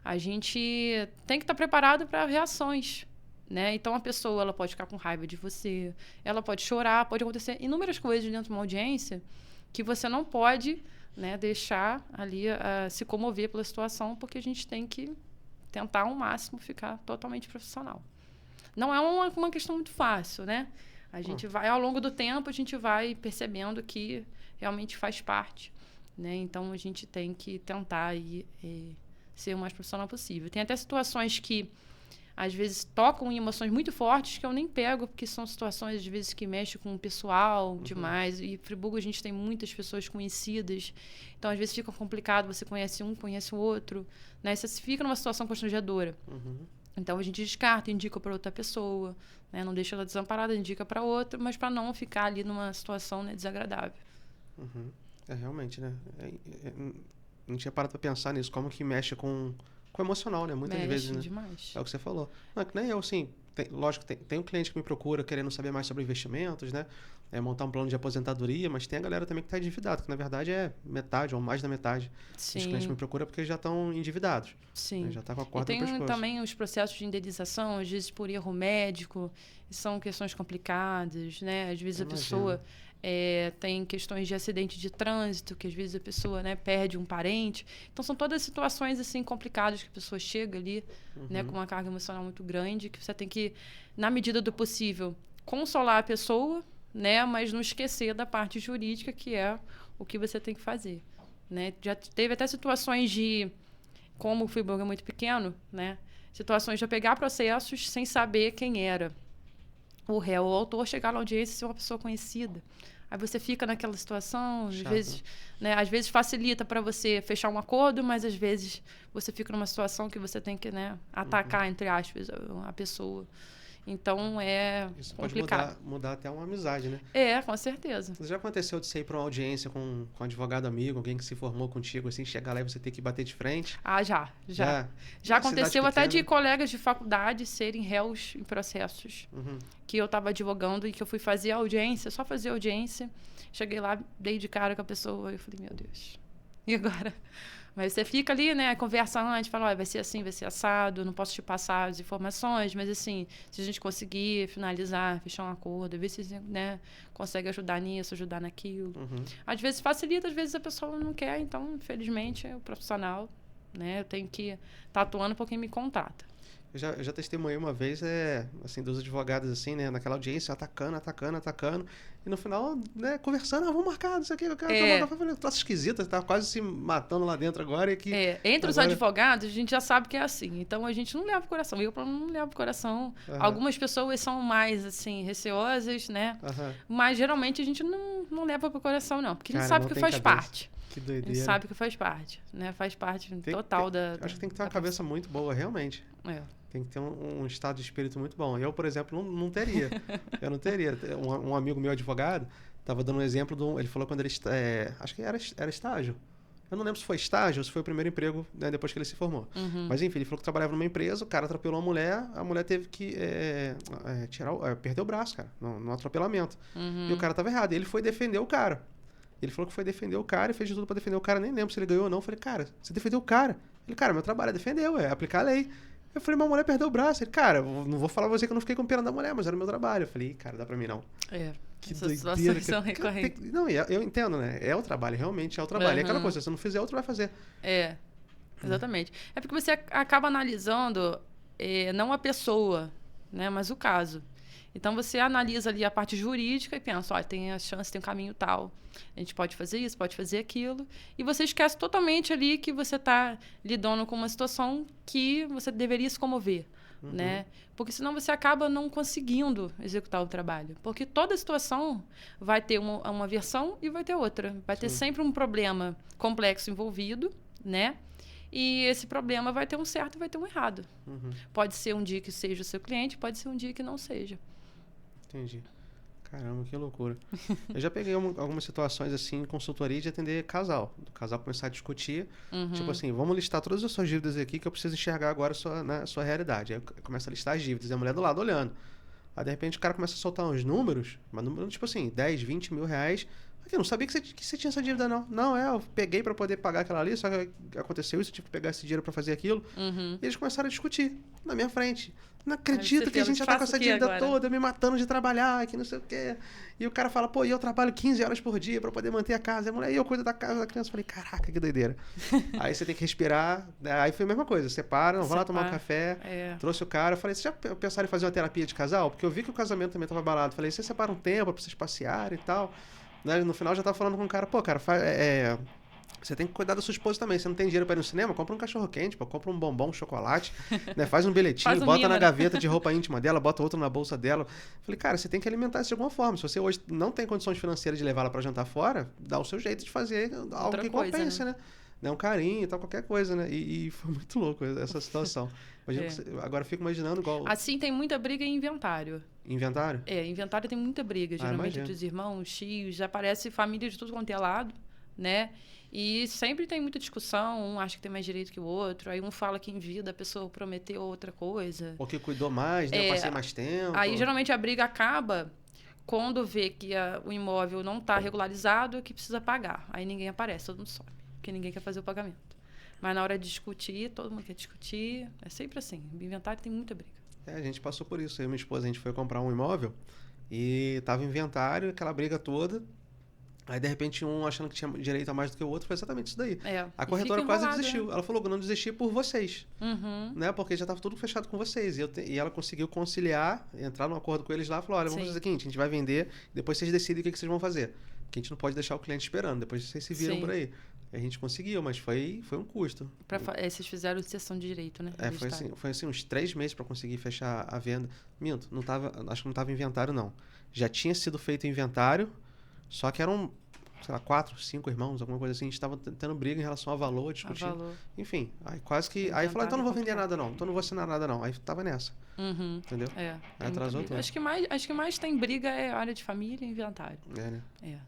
a gente tem que estar preparado para reações, né? Então a pessoa ela pode ficar com raiva de você, ela pode chorar, pode acontecer inúmeras coisas dentro de uma audiência que você não pode, né, deixar ali se comover pela situação, porque a gente tem que tentar ao máximo ficar totalmente profissional. Não é uma questão muito fácil, né? A gente vai, ao longo do tempo, a gente vai percebendo que realmente faz parte, né? Então, a gente tem que tentar aí, ser o mais profissional possível. Tem até situações que, às vezes, tocam em emoções muito fortes que eu nem pego, porque são situações, às vezes, que mexem com o pessoal demais. E em Friburgo a gente tem muitas pessoas conhecidas. Então, às vezes, fica complicado. Você conhece um, conhece o outro. Né? Você fica numa situação constrangedora. Então, a gente descarta, indica para outra pessoa. Né? Não deixa ela desamparada, indica para outra, mas para não ficar ali numa situação, né, desagradável. Realmente, né? Não tinha parado para pensar nisso, como que mexe com o emocional, né? Muitas vezes, né? Demais. É o que você falou. Não, que nem eu, assim, lógico, tem um cliente que me procura querendo saber mais sobre investimentos, né? Montar um plano de aposentadoria, mas tem a galera também que está endividada, que na verdade é metade ou mais da metade dos clientes que me procuram porque já estão endividados. Sim. Né? Já está com a corda no tem pescoço. Também os processos de indenização, às vezes por erro médico, são questões complicadas, né? Às vezes a pessoa tem questões de acidente de trânsito, que às vezes a pessoa, né, perde um parente. Então, são todas situações assim complicadas que a pessoa chega ali, né, com uma carga emocional muito grande, que você tem que, na medida do possível, consolar a pessoa, né, mas não esquecer da parte jurídica, que é o que você tem que fazer. Né? Já teve até situações de, como o Friburgo é muito pequeno, né, situações de eu pegar processos sem saber quem era o réu, o autor, chegar na audiência e ser uma pessoa conhecida. Aí você fica naquela situação, às vezes facilita para você fechar um acordo, mas às vezes você fica numa situação que você tem que, né, atacar, entre aspas, a pessoa. Então, isso complicado. Pode mudar até uma amizade, né? Com certeza. Já aconteceu de você ir para uma audiência com um advogado amigo, alguém que se formou contigo, assim, chegar lá e você ter que bater de frente? Já aconteceu até de colegas de faculdade serem réus em processos que eu estava advogando e que eu fui fazer audiência, só fazer audiência. Cheguei lá, dei de cara com a pessoa e eu falei, meu Deus, e agora? Mas você fica ali, né, conversa antes, fala, vai ser assim, vai ser assado, não posso te passar as informações, mas assim, se a gente conseguir finalizar, fechar um acordo, ver se, né, consegue ajudar nisso, ajudar naquilo. Às vezes facilita, às vezes a pessoa não quer, então, infelizmente, o profissional, né, eu tenho que estar atuando por quem me contrata. Eu já testemunhei uma vez, assim, dos advogados, assim, né, naquela audiência, atacando, e no final, né, conversando, vamos marcar, não sei o que, eu falei, troço esquisito, você tá quase se matando lá dentro agora. Entre os advogados, a gente já sabe que é assim, então a gente não leva pro coração, eu não levo pro coração. Algumas pessoas são mais, assim, receosas, né, mas geralmente a gente não leva pro coração, não, porque a gente sabe que faz parte. Que doideira. A gente sabe que faz parte, né, faz parte total da... Acho que tem que ter uma cabeça muito boa, realmente. Tem que ter um estado de espírito muito bom. Eu, por exemplo, não teria. Eu não teria. Um amigo meu, advogado, estava dando um exemplo ele falou quando ele... acho que era estágio. Eu não lembro se foi estágio ou se foi o primeiro emprego, né, depois que ele se formou. Mas, enfim, ele falou que trabalhava numa empresa, o cara atropelou uma mulher, a mulher teve que perder o braço, cara, no atropelamento. E o cara estava errado. Ele foi defender o cara. Ele falou que foi defender o cara e fez de tudo para defender o cara. Nem lembro se ele ganhou ou não. Eu falei, cara, você defendeu o cara. Ele, cara, meu trabalho é defender, aplicar a lei. Eu falei, minha mulher perdeu o braço. Ele, cara, não vou falar pra você que eu não fiquei com pena da mulher, mas era o meu trabalho. Eu falei, cara, dá pra mim não. Que doideira. São recorrentes. Não, eu entendo, né? É o trabalho, realmente é o trabalho. É aquela coisa, se você não fizer, outro vai fazer. Exatamente. É porque você acaba analisando não a pessoa, né, mas o caso. Então, você analisa ali a parte jurídica e pensa, olha, tem a chance, tem um caminho tal. A gente pode fazer isso, pode fazer aquilo. E você esquece totalmente ali que você está lidando com uma situação que você deveria se comover. Né? Porque senão você acaba não conseguindo executar o trabalho. Porque toda situação vai ter uma versão e vai ter outra. Vai ter sempre um problema complexo envolvido, né? E esse problema vai ter um certo e vai ter um errado. Pode ser um dia que seja o seu cliente, pode ser um dia que não seja. Entendi. Caramba, que loucura. Eu já peguei algumas situações assim, em consultoria de atender casal. Do casal começar a discutir. Tipo assim, vamos listar todas as suas dívidas aqui que eu preciso enxergar agora a sua realidade. Aí começa a listar as dívidas e a mulher do lado olhando. Aí de repente o cara começa a soltar uns números, mas números tipo assim, 10, 20 mil reais. Eu não sabia que você tinha essa dívida, não. Não, eu peguei para poder pagar aquela ali, só que aconteceu isso, eu tive que pegar esse dinheiro para fazer aquilo. E eles começaram a discutir na minha frente. Não acredito que a gente já tá com essa dívida toda, me matando de trabalhar, que não sei o quê. E o cara fala, pô, e eu trabalho 15 horas por dia para poder manter a casa. E a mulher, e eu cuido da casa da criança. Eu falei, caraca, que doideira. Aí você tem que respirar. Aí foi a mesma coisa, separa, vai lá tomar um café. Trouxe o cara. Eu falei, vocês já pensaram em fazer uma terapia de casal? Porque eu vi que o casamento também tava abalado. Eu falei, você separa um tempo pra vocês passearem e tal. Né? No final já tava falando com o cara, pô, cara, Você tem que cuidar da sua esposa também. Você não tem dinheiro para ir no cinema? Compra um cachorro-quente, pô. Compra um bombom, um chocolate, né? Faz um bilhetinho, Faz um bota mimo, na né? gaveta de roupa íntima dela, bota outro na bolsa dela. Falei, cara, você tem que alimentar isso de alguma forma. Se você hoje não tem condições financeiras de levar ela para jantar fora, dá o seu jeito de fazer algo Outra que coisa, compense, né? Um carinho e tal, qualquer coisa, né? E foi muito louco essa situação. Agora eu fico imaginando igual... Assim, tem muita briga em inventário. Inventário? Inventário tem muita briga, geralmente imagino. entre os irmãos, tios, aparece família de tudo quanto é lado, né? E sempre tem muita discussão, um acha que tem mais direito que o outro, aí um fala que em vida a pessoa prometeu outra coisa. Ou que cuidou mais, né? Eu passei mais tempo. Aí, geralmente, a briga acaba quando vê que o imóvel não está regularizado, que precisa pagar. Aí ninguém aparece, todo mundo some, porque ninguém quer fazer o pagamento. Mas na hora de discutir, todo mundo quer discutir. É sempre assim. O inventário tem muita briga. A gente passou por isso. Eu e minha esposa, a gente foi comprar um imóvel e tava em inventário, aquela briga toda. Aí, de repente, um achando que tinha direito a mais do que o outro, foi exatamente isso daí. A corretora quase desistiu. Né? Ela falou que não desisti por vocês. Né? Porque já estava tudo fechado com vocês. E ela conseguiu conciliar, entrar num acordo com eles lá e falou, olha, vamos fazer o seguinte, a gente vai vender, depois vocês decidem o que vocês vão fazer. Porque a gente não pode deixar o cliente esperando, depois vocês se viram por aí. A gente conseguiu, mas foi um custo. Vocês fizeram cessão de direito, né? Foi assim uns 3 meses para conseguir fechar a venda. Minto, acho que não estava inventário, não. Já tinha sido feito inventário, só que eram, sei lá, 4, 5 irmãos, alguma coisa assim. A gente estava tendo briga em relação a valor, discutindo. Enfim, aí quase que... Aí falou, então não vou vender nada não, então não vou assinar nada não. Aí tava nessa. Entendeu? Aí atrasou tudo. Acho que mais tem briga é área de família e inventário. Né?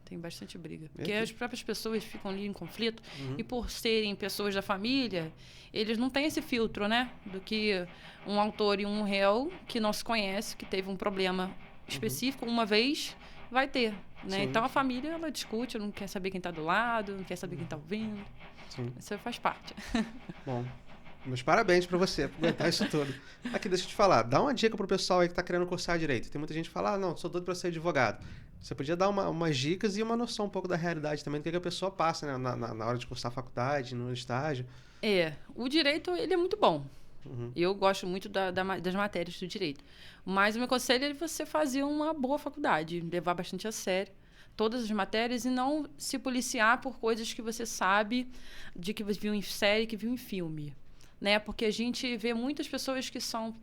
Tem bastante briga. Porque as próprias pessoas ficam ali em conflito e por serem pessoas da família, eles não têm esse filtro, né? Do que um autor e um réu que não se conhece, que teve um problema específico uma vez, vai ter. Né? Então a família, ela discute, não quer saber quem está do lado, não quer saber quem está ouvindo. Isso faz parte. Bom, meus parabéns para você por aguentar isso tudo. Aqui, deixa eu te falar, dá uma dica pro pessoal aí que tá querendo cursar direito. Tem muita gente que fala, não, sou doido para ser advogado. Você podia dar umas dicas e uma noção um pouco da realidade também, do que a pessoa passa, né, na hora de cursar a faculdade, no estágio. O direito, ele é muito bom. Eu gosto muito das matérias do direito. Mas o meu conselho é você fazer uma boa faculdade, levar bastante a sério todas as matérias e não se policiar por coisas que você sabe de que viu em série, que viu em filme. Né? Porque a gente vê muitas pessoas que são,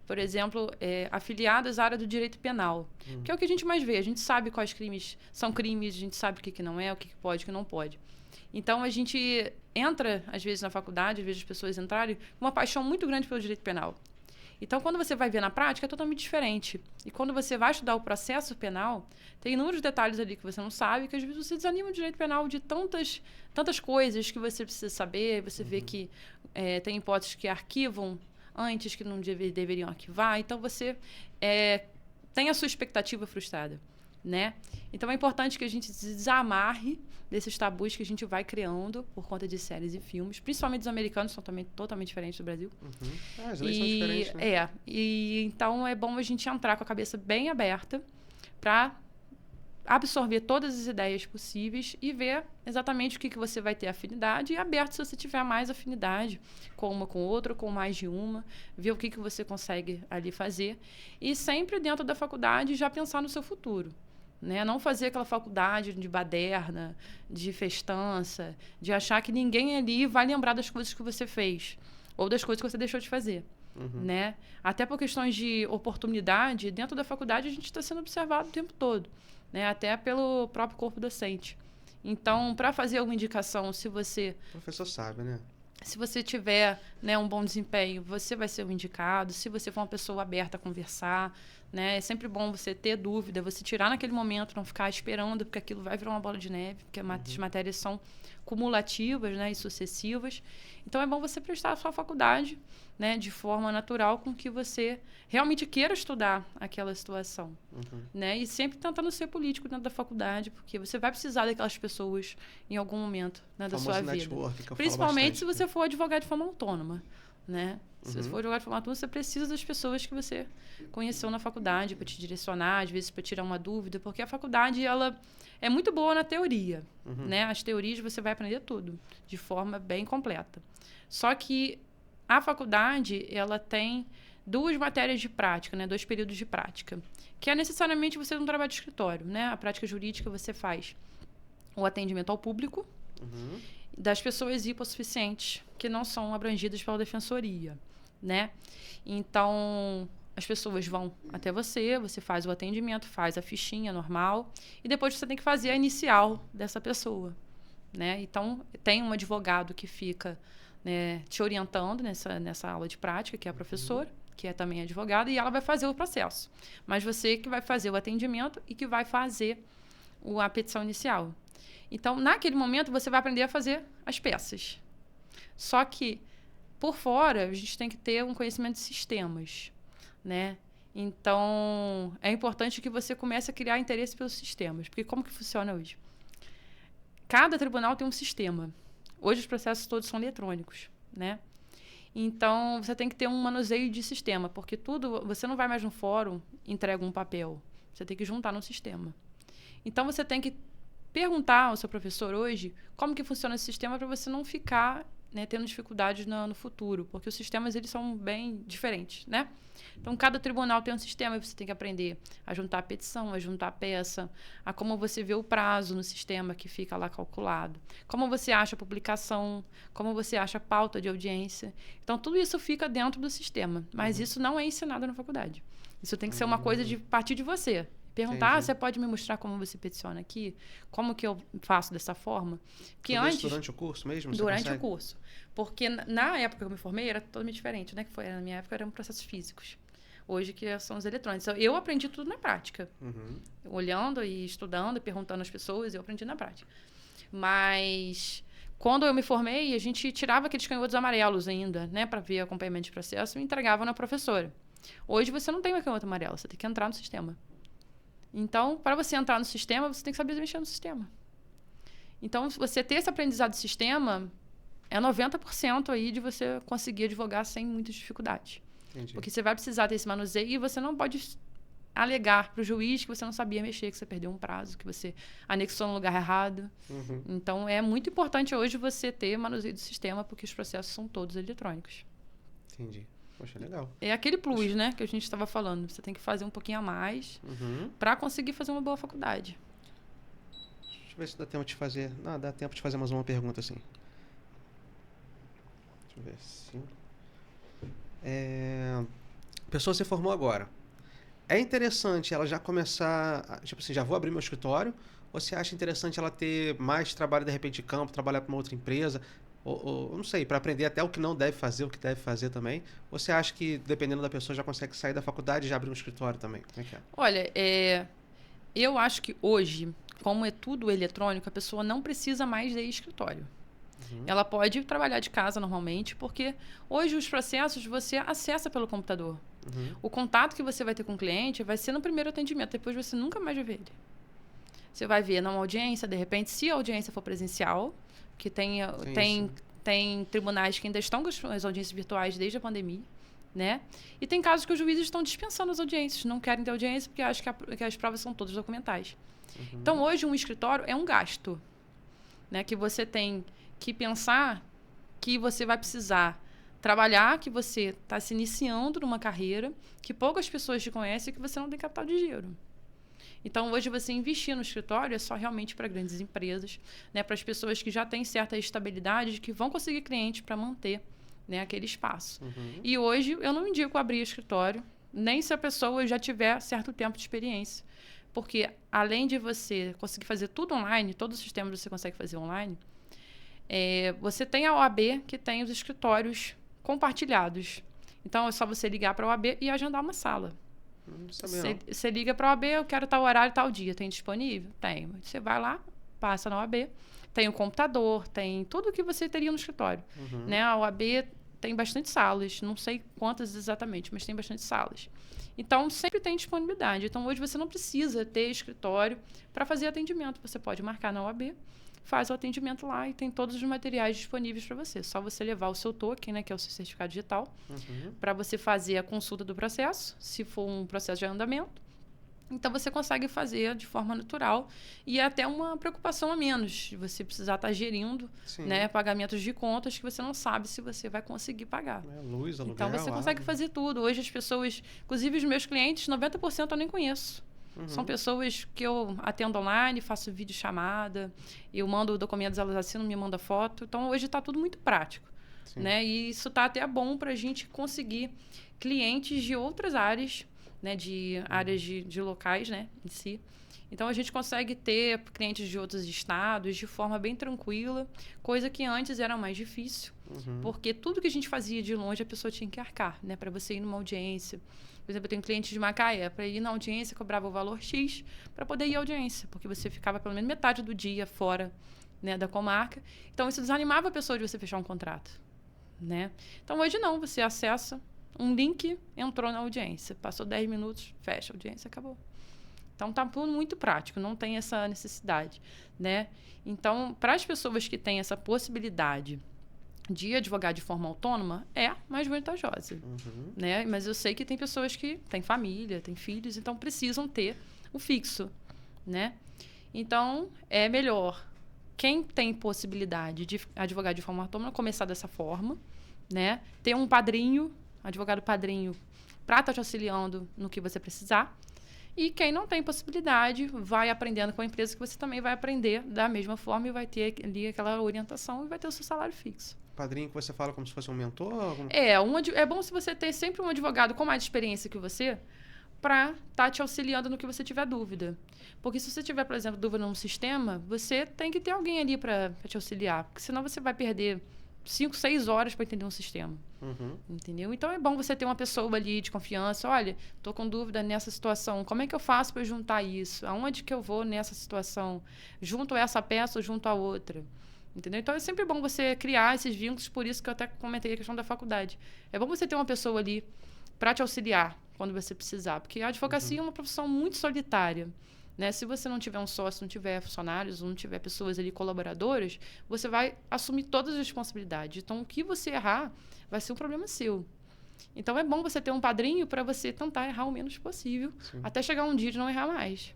por exemplo, afiliadas à área do direito penal. Que é o que a gente mais vê. A gente sabe quais crimes são crimes, a gente sabe o que não é, o que pode e o que não pode. Então, a gente entra, às vezes, na faculdade, às vezes as pessoas entrarem com uma paixão muito grande pelo direito penal. Então, quando você vai ver na prática, é totalmente diferente. E quando você vai estudar o processo penal, tem inúmeros detalhes ali que você não sabe, que às vezes você desanima o direito penal de tantas coisas que você precisa saber. Você vê que tem hipóteses que arquivam antes que não deveriam arquivar. Então, você tem a sua expectativa frustrada. Né? Então, é importante que a gente se desamarre desses tabus que a gente vai criando por conta de séries e filmes, principalmente os americanos, são também totalmente diferentes do Brasil. As leis são diferentes, né? Então é bom a gente entrar com a cabeça bem aberta para absorver todas as ideias possíveis e ver exatamente o que você vai ter afinidade e aberto se você tiver mais afinidade com uma com outra, com mais de uma, ver o que você consegue ali fazer e sempre dentro da faculdade já pensar no seu futuro. Né? Não fazer aquela faculdade de baderna, de festança, de achar que ninguém ali vai lembrar das coisas que você fez ou das coisas que você deixou de fazer. Né? Até por questões de oportunidade, dentro da faculdade a gente está sendo observado o tempo todo, né? Até pelo próprio corpo docente. Então, para fazer alguma indicação, se você... O professor sabe, né? Se você tiver, né, um bom desempenho, você vai ser o indicado. Se você for uma pessoa aberta a conversar, né, é sempre bom você ter dúvida, você tirar naquele momento, não ficar esperando, porque aquilo vai virar uma bola de neve, porque as matérias são cumulativas, né, e sucessivas. Então, é bom você prestar a sua faculdade, né, de forma natural, com que você realmente queira estudar aquela situação. Né, e sempre tentando ser político dentro da faculdade, porque você vai precisar daquelas pessoas em algum momento, né, da sua vida. Principalmente se você for advogado de forma autônoma. Né? Se você for advogado de forma autônoma, você precisa das pessoas que você conheceu na faculdade para te direcionar, às vezes para tirar uma dúvida, porque a faculdade ela é muito boa na teoria. Né? As teorias você vai aprender tudo, de forma bem completa. Só que a faculdade ela tem 2 matérias de prática, né? 2 períodos de prática, que é necessariamente você ter um trabalho de escritório. Né? A prática jurídica você faz o atendimento ao público das pessoas hipossuficientes, que não são abrangidas pela defensoria, né? Então, as pessoas vão até você faz o atendimento, faz a fichinha normal, e depois você tem que fazer a inicial dessa pessoa, né? Então, tem um advogado que fica, né, te orientando nessa aula de prática, que é a professora, que é também advogada, e ela vai fazer o processo. Mas você que vai fazer o atendimento e que vai fazer a petição inicial. Então, naquele momento, você vai aprender a fazer as peças. Só que, por fora, a gente tem que ter um conhecimento de sistemas, né? Então, é importante que você comece a criar interesse pelos sistemas. Porque como que funciona hoje? Cada tribunal tem um sistema. Hoje, os processos todos são eletrônicos, né? Então, você tem que ter um manuseio de sistema, porque tudo... Você não vai mais no fórum e entrega um papel. Você tem que juntar no sistema. Então, você tem que perguntar ao seu professor hoje como que funciona esse sistema para você não ficar, né, tendo dificuldades no futuro, porque os sistemas eles são bem diferentes, né? Então, cada tribunal tem um sistema e você tem que aprender a juntar a petição, a juntar a peça, a como você vê o prazo no sistema que fica lá calculado, como você acha a publicação, como você acha a pauta de audiência. Então, tudo isso fica dentro do sistema, mas isso não é ensinado na faculdade. Isso tem que ser uma coisa de partir de você. Perguntar, você pode me mostrar como você peticiona aqui? Como que eu faço dessa forma? Porque antes, durante o curso mesmo? Durante o curso. Porque na época que eu me formei, era totalmente diferente, né? Na minha época eram processos físicos. Hoje que são os eletrônicos. Eu aprendi tudo na prática. Olhando e estudando e perguntando às pessoas, eu aprendi na prática. Mas quando eu me formei, a gente tirava aqueles canhotos amarelos ainda, né? Para ver acompanhamento de processo e entregava na professora. Hoje você não tem mais canhoto amarelo, você tem que entrar no sistema. Então, para você entrar no sistema, você tem que saber mexer no sistema. Então, você ter esse aprendizado do sistema é 90% aí de você conseguir advogar sem muitas dificuldades. Entendi. Porque você vai precisar ter esse manuseio e você não pode alegar para o juiz que você não sabia mexer, que você perdeu um prazo, que você anexou no lugar errado. Então, é muito importante hoje você ter manuseio do sistema, porque os processos são todos eletrônicos. Entendi. Poxa, legal. É aquele plus, né, que a gente estava falando. Você tem que fazer um pouquinho a mais para conseguir fazer uma boa faculdade. Deixa eu ver se dá tempo de fazer... Não, dá tempo de fazer mais uma pergunta, assim. Deixa eu ver. Sim. A pessoa se formou agora. É interessante ela já começar... Tipo assim, já vou abrir meu escritório? Ou você acha interessante ela ter mais trabalho, de repente, de campo, trabalhar para uma outra empresa? Ou não sei, para aprender até o que não deve fazer, o que deve fazer também? Ou você acha que, dependendo da pessoa, já consegue sair da faculdade e já abrir um escritório também? Como é que é? Olha, eu acho que hoje, como é tudo eletrônico, a pessoa não precisa mais de escritório. Ela pode trabalhar de casa normalmente, porque hoje os processos você acessa pelo computador. O contato que você vai ter com o cliente vai ser no primeiro atendimento, depois você nunca mais vai ver ele. Você vai ver numa audiência, de repente, se a audiência for presencial, que tem tribunais que ainda estão com as audiências virtuais desde a pandemia, né? E tem casos que os juízes estão dispensando as audiências, não querem ter audiência porque acham que as provas são todas documentais. Então, hoje, um escritório é um gasto, né? Que você tem que pensar que você vai precisar trabalhar, que você está se iniciando numa carreira, que poucas pessoas te conhecem e que você não tem capital de giro. Então, hoje, você investir no escritório é só realmente para grandes empresas, né, para as pessoas que já têm certa estabilidade, que vão conseguir clientes para manter, né, aquele espaço. E hoje, eu não indico abrir escritório, nem se a pessoa já tiver certo tempo de experiência. Porque, além de você conseguir fazer tudo online, todo o sistema você consegue fazer online, você tem a OAB, que tem os escritórios compartilhados. Então, é só você ligar para a OAB e agendar uma sala. Você liga para a OAB, eu quero tal horário, tal dia. Tem disponível? Tem. Você vai lá, passa na OAB. Tem o computador, tem tudo o que você teria no escritório. Né? A OAB tem bastante salas. Não sei quantas exatamente, mas tem bastante salas. Então, sempre tem disponibilidade. Então, hoje você não precisa ter escritório para fazer atendimento. Você pode marcar na OAB, faz o atendimento lá e tem todos os materiais disponíveis para você. Só você levar o seu token, né, que é o seu certificado digital, para você fazer a consulta do processo, se for um processo de andamento. Então, você consegue fazer de forma natural e é até uma preocupação a menos de você precisar estar gerindo, né, pagamentos de contas que você não sabe se você vai conseguir pagar. Luz, aluguel, então, você consegue fazer tudo. Hoje, as pessoas, inclusive os meus clientes, 90% eu nem conheço. São pessoas que eu atendo online, faço videochamada, eu mando documentos, elas assinam, me mandam foto. Então, hoje está tudo muito prático. Né? E isso está até bom para a gente conseguir clientes de outras áreas, né? De áreas de locais, né? Em si. Então, a gente consegue ter clientes de outros estados de forma bem tranquila, coisa que antes era mais difícil, porque tudo que a gente fazia de longe, a pessoa tinha que arcar, né? Para você ir numa audiência. Por exemplo, eu tenho cliente de Macaé, para ir na audiência, cobrava o valor X para poder ir à audiência, porque você ficava pelo menos metade do dia fora, né, da comarca. Então, isso desanimava a pessoa de você fechar um contrato, né? Então, hoje não, você acessa um link, entrou na audiência, passou 10 minutos, fecha a audiência, acabou. Então, tá tudo muito prático, não tem essa necessidade, né? Então, para as pessoas que têm essa possibilidade de advogar de forma autônoma, é mais vantajosa, né? Mas eu sei que tem pessoas que têm família, têm filhos, então precisam ter o fixo, né? Então, é melhor quem tem possibilidade de advogar de forma autônoma começar dessa forma, né? Ter um padrinho, advogado padrinho, para estar te auxiliando no que você precisar. E quem não tem possibilidade, vai aprendendo com a empresa, que você também vai aprender da mesma forma e vai ter ali aquela orientação e vai ter o seu salário fixo. Padrinho que você fala como se fosse um mentor? É bom se você ter sempre um advogado com mais experiência que você para estar te auxiliando no que você tiver dúvida. Porque se você tiver, por exemplo, dúvida num sistema, você tem que ter alguém ali para te auxiliar, porque senão você vai perder 5, 6 horas para entender um sistema. Entendeu? Então, é bom você ter uma pessoa ali de confiança. Olha, estou com dúvida nessa situação. Como é que eu faço para juntar isso? Aonde que eu vou nessa situação? Junto essa peça ou junto a outra? Entendeu? Então, é sempre bom você criar esses vínculos. Por isso que eu até comentei a questão da faculdade. É bom você ter uma pessoa ali para te auxiliar quando você precisar. Porque a advocacia é uma profissão muito solitária. Né? Se você não tiver um sócio, não tiver funcionários, não tiver pessoas ali colaboradoras, você vai assumir todas as responsabilidades. Então, o que você errar vai ser um problema seu. Então, é bom você ter um padrinho para você tentar errar o menos possível, até chegar um dia de não errar mais.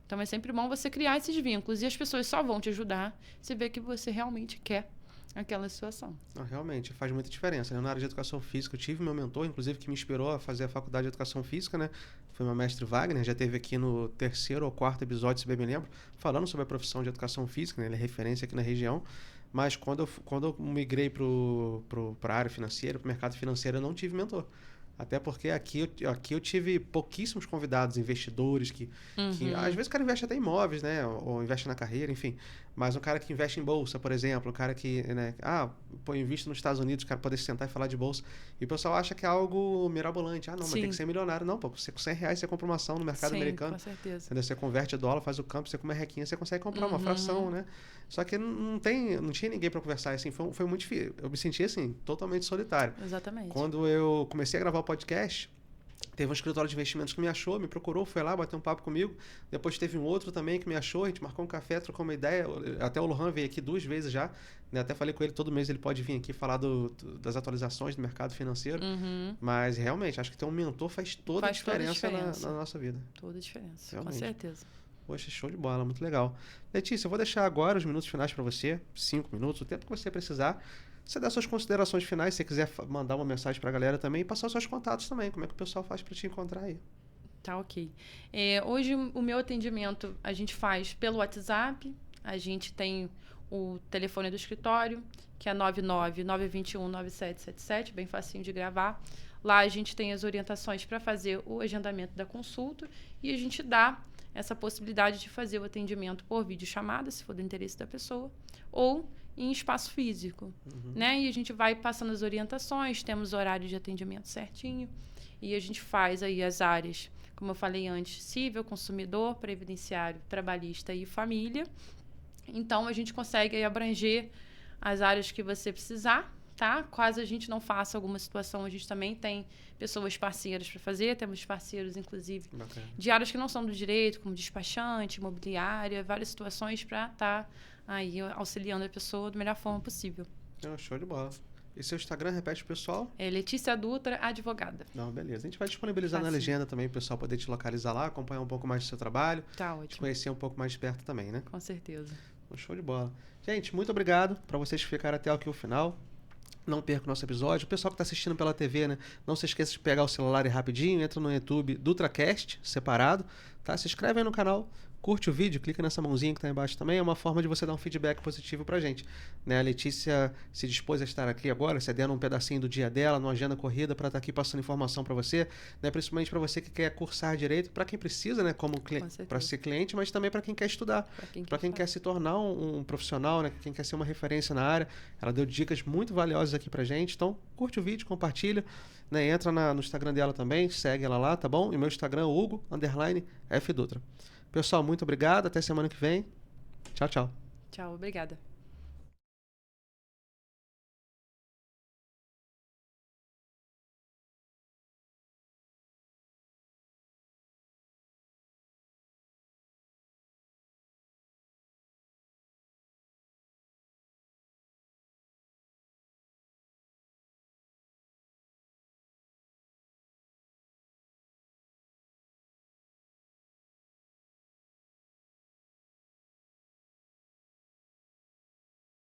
Então, é sempre bom você criar esses vínculos. E as pessoas só vão te ajudar se ver que você realmente quer aquela situação. Realmente, faz muita diferença. Né? Na área de educação física, eu tive meu mentor, inclusive, que me inspirou a fazer a faculdade de educação física, né? Foi meu mestre Wagner, já esteve aqui no 3º ou 4º episódio, se bem me lembro, falando sobre a profissão de educação física, né? Ele é referência aqui na região. Mas quando eu migrei para a área financeira, para o mercado financeiro, eu não tive mentor. Até porque aqui eu tive pouquíssimos convidados, investidores que às vezes o cara investe até em imóveis, né? Ou investe na carreira, enfim. Mas um cara que investe em bolsa, por exemplo, um cara que, né? Invisto nos Estados Unidos, o cara poder se sentar e falar de bolsa. E o pessoal acha que é algo mirabolante. Não, mas tem que ser milionário. Não, pô, você com R$100 você compra uma ação no mercado americano. Com certeza. Entendeu? Você converte dólar, faz o câmbio, você com uma requinha, você consegue comprar uma fração, né? Só que não tinha ninguém para conversar, assim, foi muito difícil. Eu me senti, assim, totalmente solitário. Exatamente. Quando eu comecei a gravar o podcast, teve um escritório de investimentos que me achou, me procurou, foi lá, bateu um papo comigo. Depois teve um outro também que me achou, a gente marcou um café, trocou uma ideia. Até o Lohan veio aqui 2 vezes já, né? Até falei com ele, todo mês ele pode vir aqui falar das atualizações do mercado financeiro. Mas realmente, acho que ter um mentor faz toda a diferença na nossa vida. Toda a diferença, realmente. Com certeza. Poxa, show de bola, muito legal. Letícia, eu vou deixar agora os minutos finais para você, 5 minutos, o tempo que você precisar. Você dá suas considerações finais, se você quiser mandar uma mensagem para a galera também e passar os seus contatos também, como é que o pessoal faz para te encontrar aí. Tá, ok. Hoje o meu atendimento a gente faz pelo WhatsApp, a gente tem o telefone do escritório, que é 99-921-9777, bem facinho de gravar. Lá a gente tem as orientações para fazer o agendamento da consulta e a gente dá essa possibilidade de fazer o atendimento por videochamada, se for do interesse da pessoa, ou em espaço físico, né? E a gente vai passando as orientações, temos horário de atendimento certinho, e a gente faz aí as áreas, como eu falei antes, civil, consumidor, previdenciário, trabalhista e família. Então, a gente consegue aí abranger as áreas que você precisar, tá? Caso a gente não faça alguma situação, a gente também tem pessoas parceiras para fazer, temos parceiros, inclusive, de áreas que não são do direito, como despachante, imobiliária, várias situações para estar aí auxiliando a pessoa da melhor forma possível. Show de bola. E seu Instagram, repete pro pessoal? É Letícia Dutra, advogada. Não, beleza. A gente vai disponibilizar na legenda também, o pessoal poder te localizar lá, acompanhar um pouco mais do seu trabalho. Tá ótimo. Te conhecer um pouco mais de perto também, né? Com certeza. Show de bola. Gente, muito obrigado para vocês que ficaram até aqui o final. Não perca o nosso episódio. O pessoal que está assistindo pela TV, né? Não se esqueça de pegar o celular e rapidinho, entra no YouTube do Ultracast, separado, tá? Se inscreve aí no canal, curte o vídeo, clica nessa mãozinha que está embaixo também. É uma forma de você dar um feedback positivo pra gente, né? A Letícia se dispôs a estar aqui agora, cedendo um pedacinho do dia dela, numa agenda corrida, para estar aqui passando informação para você, né? Principalmente para você que quer cursar direito, para quem precisa, né? Como para ser cliente, mas também para quem quer estudar, para quem quer se tornar um profissional, né? Quem quer ser uma referência na área. Ela deu dicas muito valiosas aqui pra gente. Então, curte o vídeo, compartilha, né? Entra no Instagram dela também, segue ela lá, tá bom? E meu Instagram é Hugo_F Dutra. Pessoal, muito obrigado. Até semana que vem. Tchau, tchau. Tchau, obrigada.